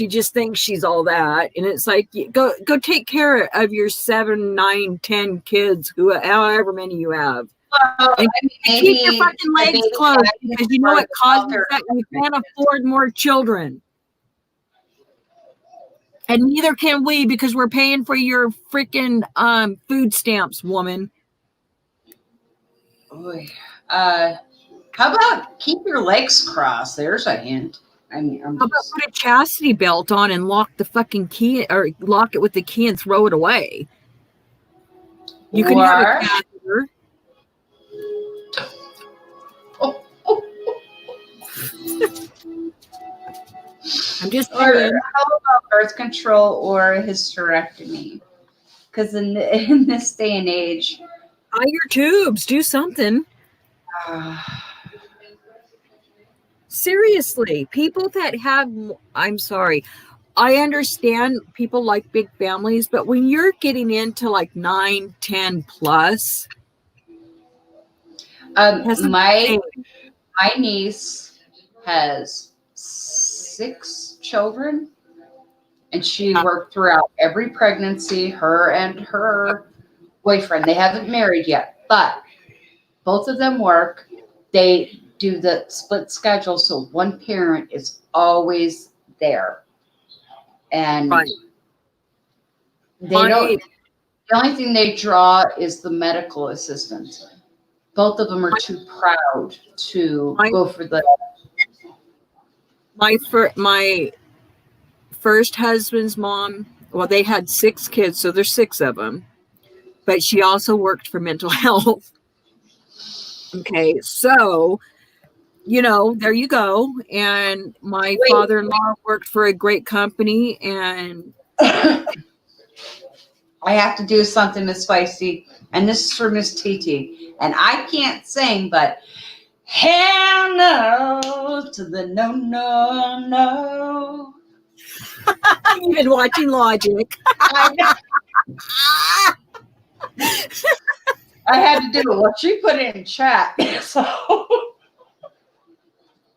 just thinks she's all that. And it's like, go take care of your 7, 9, 10 kids, however many you have. Well, and keep your fucking legs closed, because you know what causes that? You can't afford more children. And neither can we, because we're paying for your freaking food stamps, woman. How about keep your legs crossed? There's a hint. I mean, I'm How about just, put a chastity belt on and lock the fucking key, or lock it with the key and throw it away? You can have a or catheter. I'm just or saying. how about birth control or hysterectomy? Because in this day and age, Tie your tubes. Do something. uh, Seriously, people that have, I'm sorry, I understand people like big families, but when you're getting into like 9, 10 plus, has my niece has 6 children, and she worked throughout every pregnancy. Her and her boyfriend, they haven't married yet, but both of them work. They do the split schedule, so one parent is always there, and right. they don't. The only thing they draw is the medical assistant. Both of them are too proud to go for the. My first husband's mom, well, they had 6 kids, so there's 6 of them, but she also worked for mental health. Okay, so there you go. And my father-in-law worked for a great company, and I have to do something that's spicy, and this is for Miss TT. And I can't sing, but hell no to the no, no, no. you've been watching Logic. I know. I had to do it. Well, she put it in chat, so.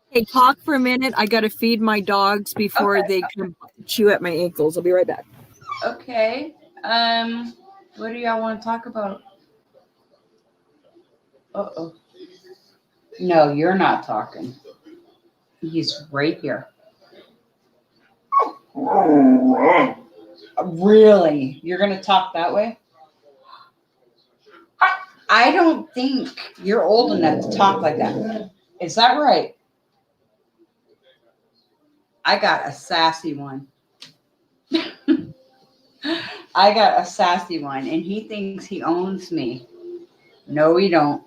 Hey, talk for a minute. I got to feed my dogs before they come chew at my ankles. I'll be right back. Okay. What do y'all want to talk about? Uh-oh. No, you're not talking. He's right here. Really? You're going to talk that way? I don't think you're old enough to talk like that. Is that right? I got a sassy one. I got a sassy one, and he thinks he owns me. No, we don't.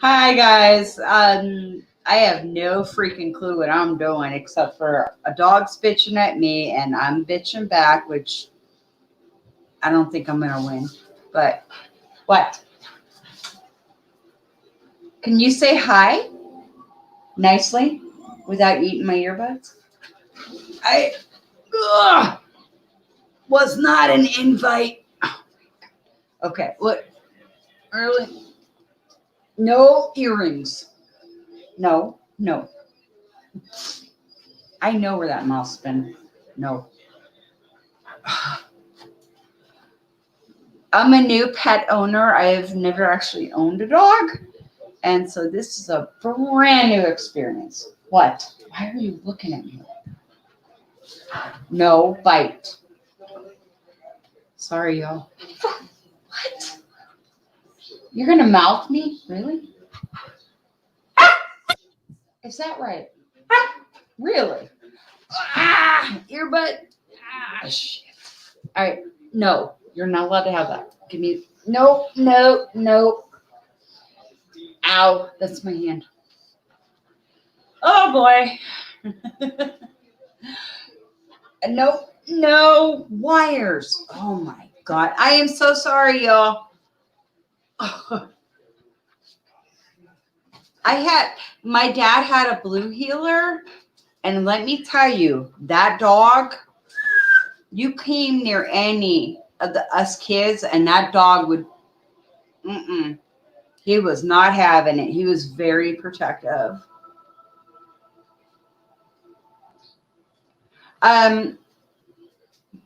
Hi, guys. I have no freaking clue what I'm doing except for a dog's bitching at me, and I'm bitching back, which I don't think I'm going to win. But what? Can you say hi nicely without eating my earbuds? I was not an invite. Okay, look. Early. No earrings. No. I know where that mouse has been. No. I'm a new pet owner. I've never actually owned a dog. And so this is a brand new experience. What? Why are you looking at me? No bite. Sorry, y'all. What? You're going to mouth me? Really? Is that right? Really? Earbud? Shit. All right. No, you're not allowed to have that. Give me. No. Ow. That's my hand. Oh, boy. No wires. Oh, my God. I am so sorry, y'all. My dad had a blue heeler, and let me tell you, that dog, you came near any of us kids, and that dog would, he was not having it. He was very protective.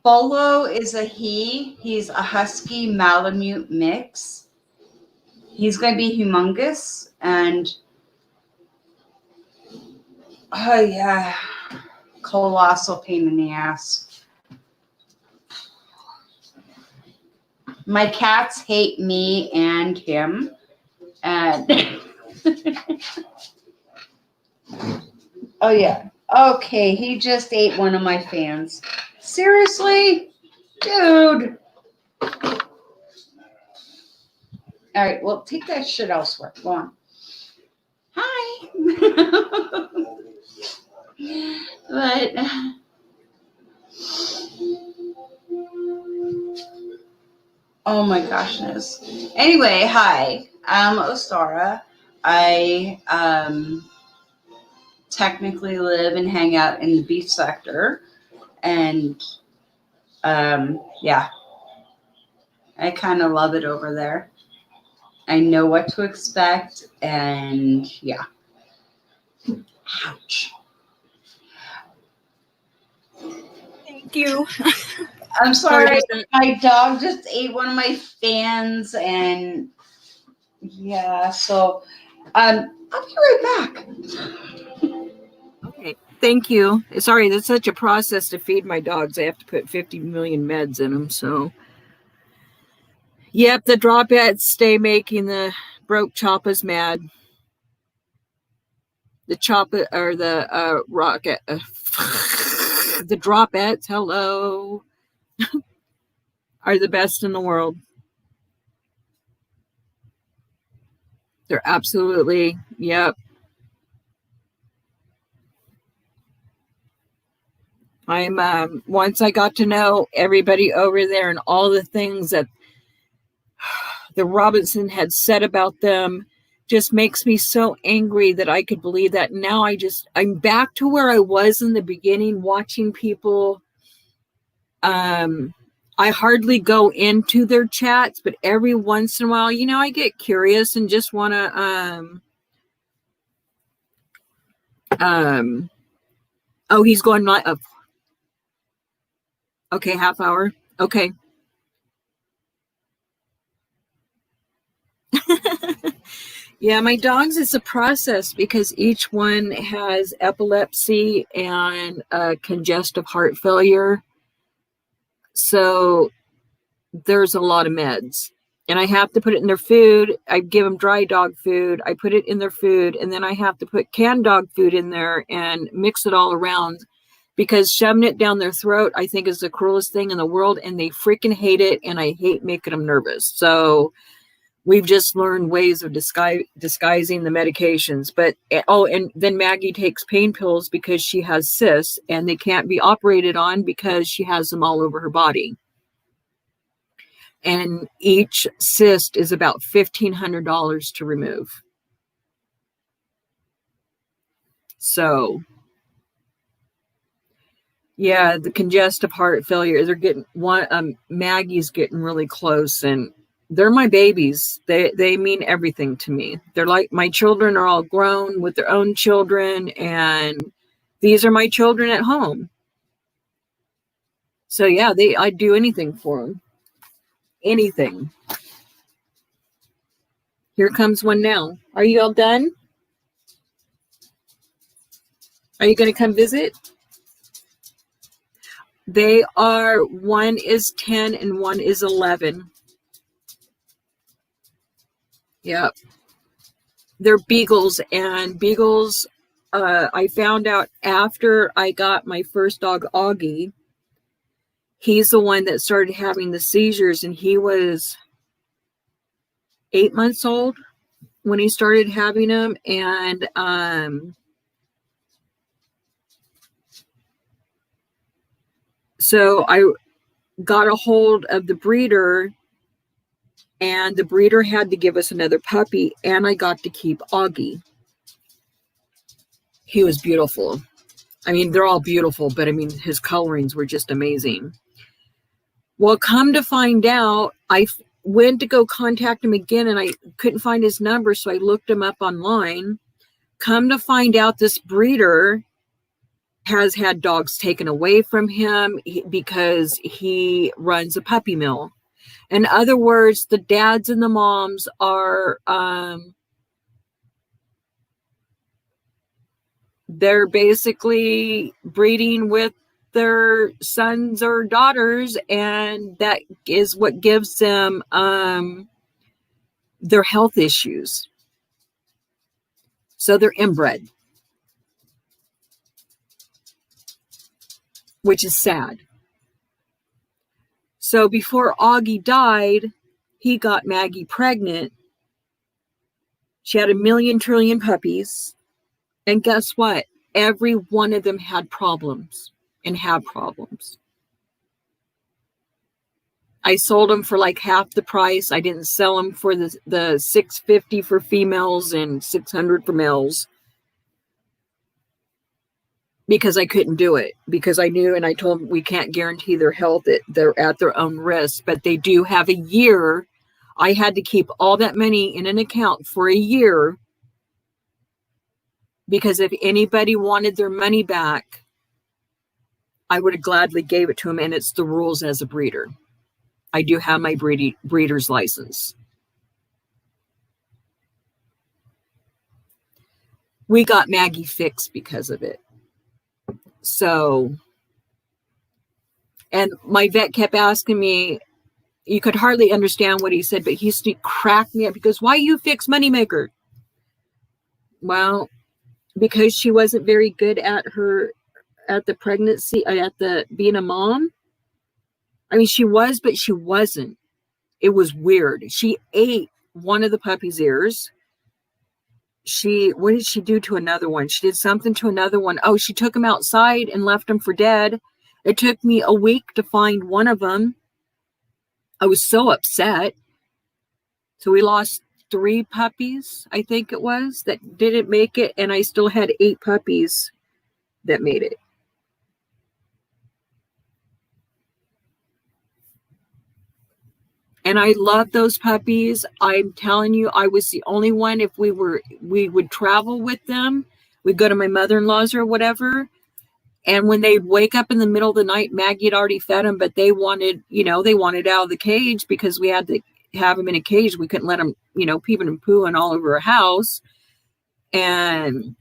Bolo is a he. He's a husky Malamute mix. He's going to be humongous, and oh yeah, colossal pain in the ass. My cats hate me and him, and Oh, yeah. Okay, he just ate one of my fans. Seriously? Dude. All right, well, take that shit elsewhere. Go on. Hi. But oh my goshness. Anyway, hi. I'm Ostara. I technically live and hang out in the beach sector, and yeah, I kind of love it over there. I know what to expect, and yeah. Ouch. Thank you. I'm sorry. about that. My dog just ate one of my fans, and yeah, so I'll be right back. Okay. Thank you. Sorry, that's such a process to feed my dogs. I have to put 50 million meds in them. So, yep, the dropettes stay making the broke choppas mad. The choppa or the rocket, the dropettes, hello, are the best in the world. They're absolutely, yep. I'm once I got to know everybody over there and all the things that the Robinson had said about them just makes me so angry that I could believe that. Now I'm back to where I was in the beginning, watching people. I hardly go into their chats, but every once in a while, I get curious and just want to oh, he's going live. Okay, half hour. Okay. Yeah, my dogs is a process because each one has epilepsy and congestive heart failure. So there's a lot of meds. And I have to put it in their food. I give them dry dog food. I put it in their food. And then I have to put canned dog food in there and mix it all around, because shoving it down their throat, I think, is the cruelest thing in the world. And they freaking hate it. And I hate making them nervous. So we've just learned ways of disguising the medications. But, oh, and then Maggie takes pain pills because she has cysts and they can't be operated on because she has them all over her body. And each cyst is about $1,500 to remove. So, yeah, the congestive heart failure, they're getting Maggie's getting really close, and they're my babies. They mean everything to me. They're like my children are all grown with their own children, and these are my children at home. So yeah, I'd do anything for them. Anything. Here comes one now. Are you all done? Are you going to come visit? They are, one is 10 and one is 11. Yep. They're beagles, and beagles, I found out after I got my first dog, Augie. He's the one that started having the seizures, and he was 8 months old when he started having them. And so I got a hold of the breeder, and the breeder had to give us another puppy, and I got to keep Augie. He was beautiful. I mean, they're all beautiful, but I mean, his colorings were just amazing. Well, come to find out, I went to go contact him again, and I couldn't find his number, so I looked him up online. Come to find out, this breeder has had dogs taken away from him because he runs a puppy mill. In other words, the dads and the moms are they're basically breeding with their sons or daughters, and that is what gives them their health issues. So they're inbred. which is sad. So before Augie died, he got Maggie pregnant. She had 1,000,000 trillion puppies. And guess what? Every one of them had problems and have problems. I sold them for like half the price. I didn't sell them for the $650 for females and $600 for males. Because I couldn't do it, because I knew, and I told them we can't guarantee their health. They're at their own risk, but they do have a year. I had to keep all that money in an account for a year, because if anybody wanted their money back, I would have gladly gave it to them, and it's the rules as a breeder. I do have my breeder's license. We got Maggie fixed because of it. So, and my vet kept asking me, you could hardly understand what he said, but he used to crack me up. He goes, why you fix Moneymaker? Well, because she wasn't very good at the pregnancy, at the being a mom. I mean, she was, but she wasn't. It was weird. She ate one of the puppy's ears. What did she do to another one? She did something to another one. Oh, she took him outside and left him for dead. It took me a week to find one of them. I was so upset. So we lost 3 puppies, I think it was, that didn't make it. And I still had 8 puppies that made it. And I love those puppies. I'm telling you, I was the only one. If we would travel with them, we'd go to my mother-in-law's or whatever. And when they'd wake up in the middle of the night, Maggie had already fed them, but they wanted out of the cage, because we had to have them in a cage. We couldn't let them, peeping and pooing all over our house. And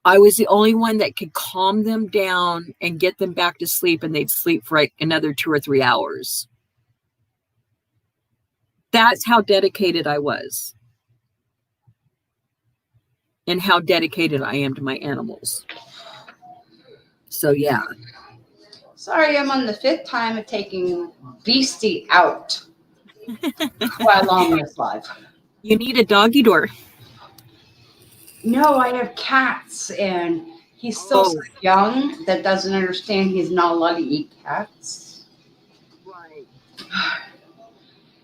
I was the only one that could calm them down and get them back to sleep, and they'd sleep for like another 2 or 3 hours. That's how dedicated I was, and how dedicated I am to my animals. So, yeah. Sorry, I'm on the 5th time of taking Beastie out while Long is live. You need a doggy door. No, I have cats, and he's still so young that doesn't understand he's not allowed to eat cats. Right.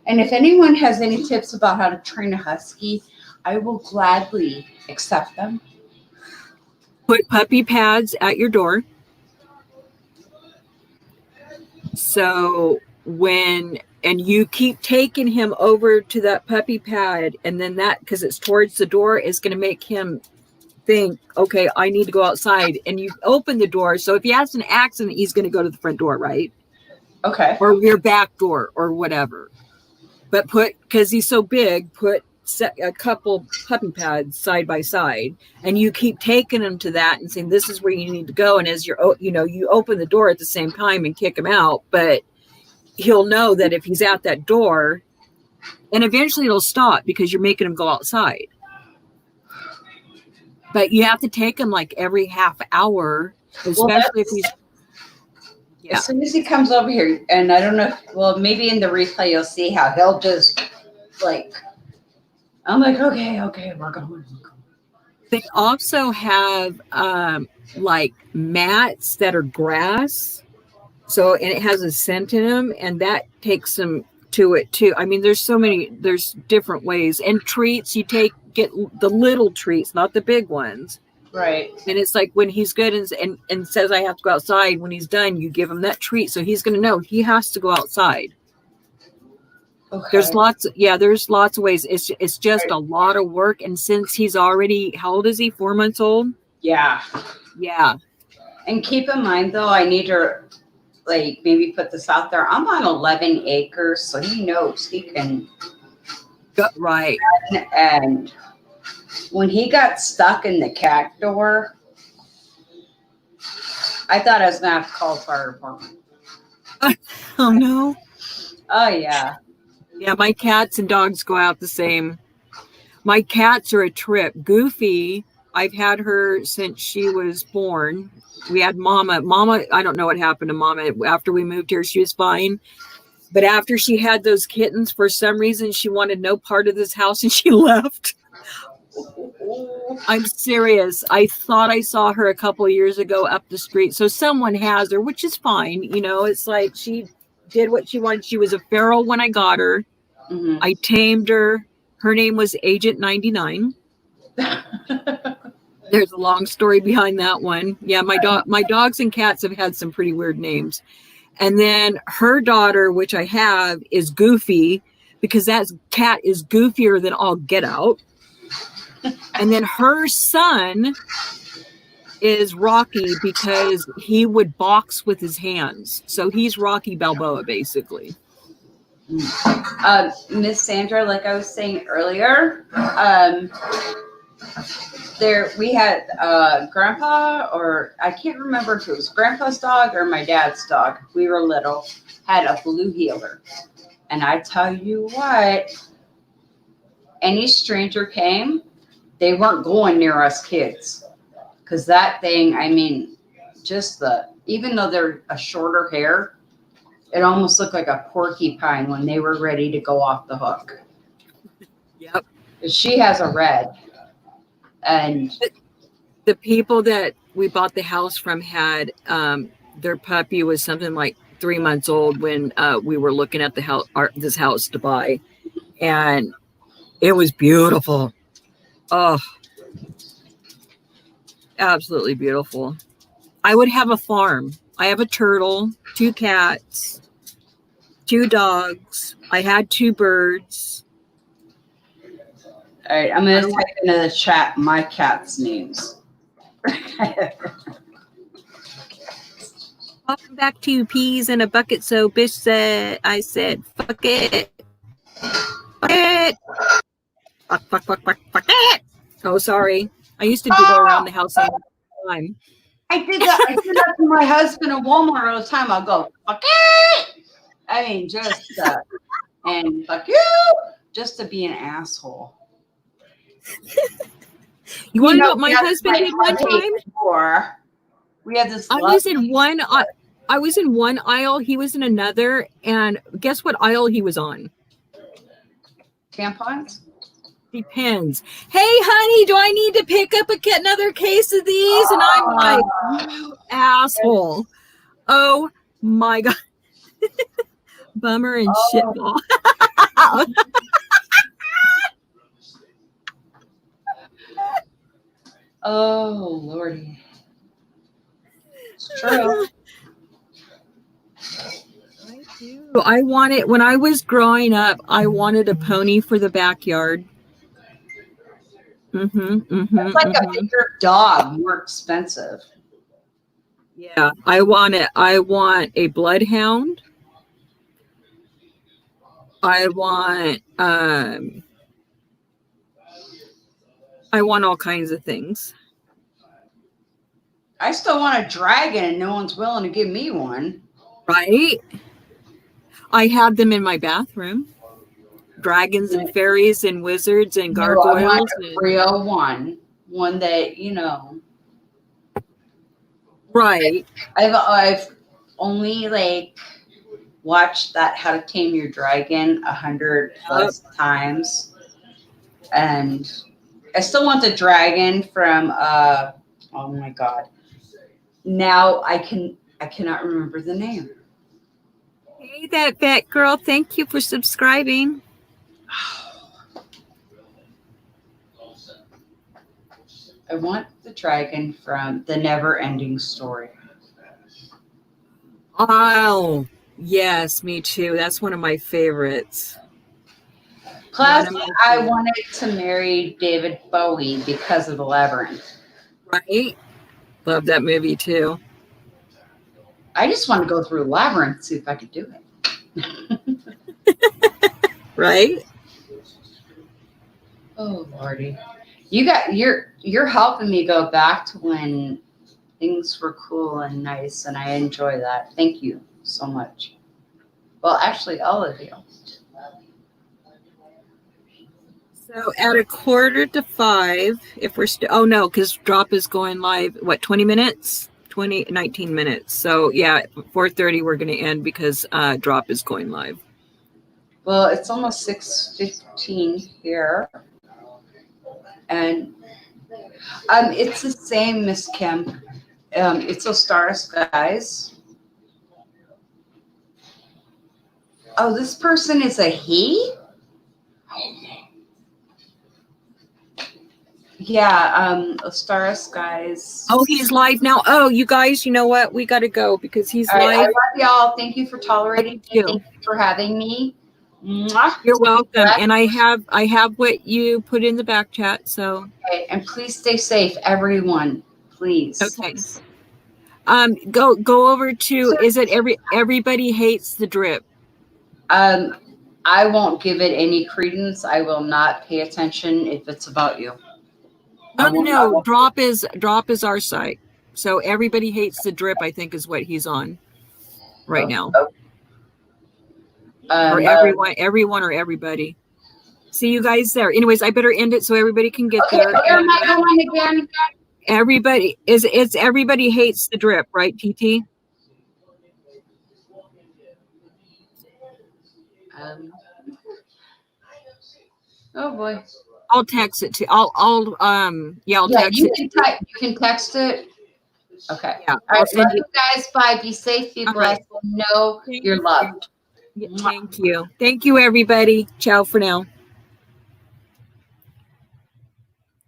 And if anyone has any tips about how to train a husky, I will gladly accept them. Put puppy pads at your door. So and you keep taking him over to that puppy pad, and then that, because it's towards the door, is going to make him think, okay, I need to go outside. And you open the door. So if he has an accident, he's going to go to the front door, right? Okay. Or your back door or whatever. But because he's so big, put a couple puppy pads side by side, and you keep taking him to that and saying, this is where you need to go. And as you open the door at the same time and kick him out, but he'll know that if he's at that door, and eventually it'll stop because you're making him go outside. But you have to take him like every half hour, especially if he's. Yeah. As soon as he comes over here, and I don't know, maybe in the replay you'll see how he'll just I'm like, okay, we're going. They also have like mats that are grass. So, and it has a scent in them, and that takes them to it too. I mean, there's different ways. And treats, get the little treats, not the big ones. Right. And it's like when he's good and says I have to go outside, when he's done, you give him that treat. So he's going to know he has to go outside. Okay. There's lots of ways. It's just a lot of work. And since he's already, how old is he? 4 months old? Yeah. Yeah. And keep in mind though, I need to maybe put this out there. I'm on 11 acres, so he knows he can. Right. And when he got stuck in the cat door, I thought I was going to have to call the fire department. Oh, no. Oh, yeah. Yeah, my cats and dogs go out the same. My cats are a trip. Goofy I've had her since she was born. We had Mama. Mama, I don't know what happened to Mama. After we moved here, she was fine. But after she had those kittens, for some reason, she wanted no part of this house and she left. I'm serious. I thought I saw her a couple of years ago up the street. So someone has her, which is fine. You know, it's like she did what she wanted. She was a feral when I got her. Mhm. I tamed her. Her name was Agent 99. There's a long story behind that one. Yeah, my dogs and cats have had some pretty weird names. And then her daughter, which I have, is Goofy, because that cat is goofier than all get out. And then her son is Rocky because he would box with his hands. So he's Rocky Balboa, basically. Miss Sandra, like I was saying earlier, there we had grandpa, or I can't remember if it was grandpa's dog or my dad's dog. We were little, had a blue heeler. And I tell you what, any stranger came, they weren't going near us kids. Because that thing, I mean, just even though they're a shorter hair, it almost looked like a porcupine when they were ready to go off the hook. Yep. She has a red. And the people that we bought the house from had their puppy was something like 3 months old when we were looking at the house, this house to buy, and it was beautiful. Oh, absolutely beautiful. I would have a farm. I have a turtle, 2 cats, 2 dogs. I had 2 birds. all right, I'm going to type into the chat my cat's names. Welcome back to Peas in a Bucket. So Bish said, I said, fuck it. Fuck it. Fuck it. Oh, sorry. I used to go around the house all the time. I did that to my husband at Walmart all the time. I'll go, fuck it. I mean, just, and fuck you, just to be an asshole. You want to know what my husband did one time? Before. We had this. I was in one aisle. He was in another. And guess what aisle he was on? Tampons? Depends. Hey, honey, do I need to pick up another case of these? And I'm like, you asshole. Oh, my God. Bummer and shitball. Oh, Lordy. It's true. I wanted, when I was growing up, I wanted a pony for the backyard. It's like a bigger dog, more expensive. Yeah, I want a bloodhound. I want all kinds of things. I still want a dragon and no one's willing to give me one. Right? I had them in my bathroom. Dragons and fairies and wizards and gargoyles. I want a real one. One that, you know. Right. I've only like watched that How to Tame Your Dragon 100+ times. And I still want the dragon from oh my God. Now I cannot remember the name. Hey, that vet girl, thank you for subscribing. I want the dragon from The Never Ending Story. Oh, yes, me too. That's one of my favorites. Plus, I wanted to marry David Bowie because of The Labyrinth. Right? Love that movie too. I just want to go through Labyrinth, see if I could do it. Right? Oh, Lordy. You're helping me go back to when things were cool and nice, and I enjoy that. Thank you so much. Well, actually, all of you. So at 4:45, if we're still, oh no, because drop is going live, what, 20 minutes? 19 minutes. So yeah, 4:30 we're going to end because drop is going live. Well, it's almost 6:15 here. And it's the same, Miss Kim. It's those star skies. Oh, this person is a he? Yeah, Ostara Skies. Oh, he's live now. Oh, you guys, you know what? We got to go because he's All right, I live. love y'all. Thank you for tolerating Thank me. you. Thank you for having me. Mwah. You're welcome. And I have what you put in the back chat. So Okay, and please stay safe, everyone. Please. okay. Go over to, is it everybody hates the drip? I won't give it any credence. I will not pay attention if it's about you. No. Drop is our site. So everybody hates the drip, I think is what he's on right now. Or everyone or everybody. See you guys there. Anyways, I better end it so everybody can get there. Okay, am I going again? Everybody it's everybody hates the drip, right, TT? Oh boy. I'll text it to. I'll text you it. You can text it. Okay. Yeah. All right. Love you guys. Bye. Be safe. Be blessed. Right. Know you're loved. Thank you. Thank you, everybody. Ciao for now.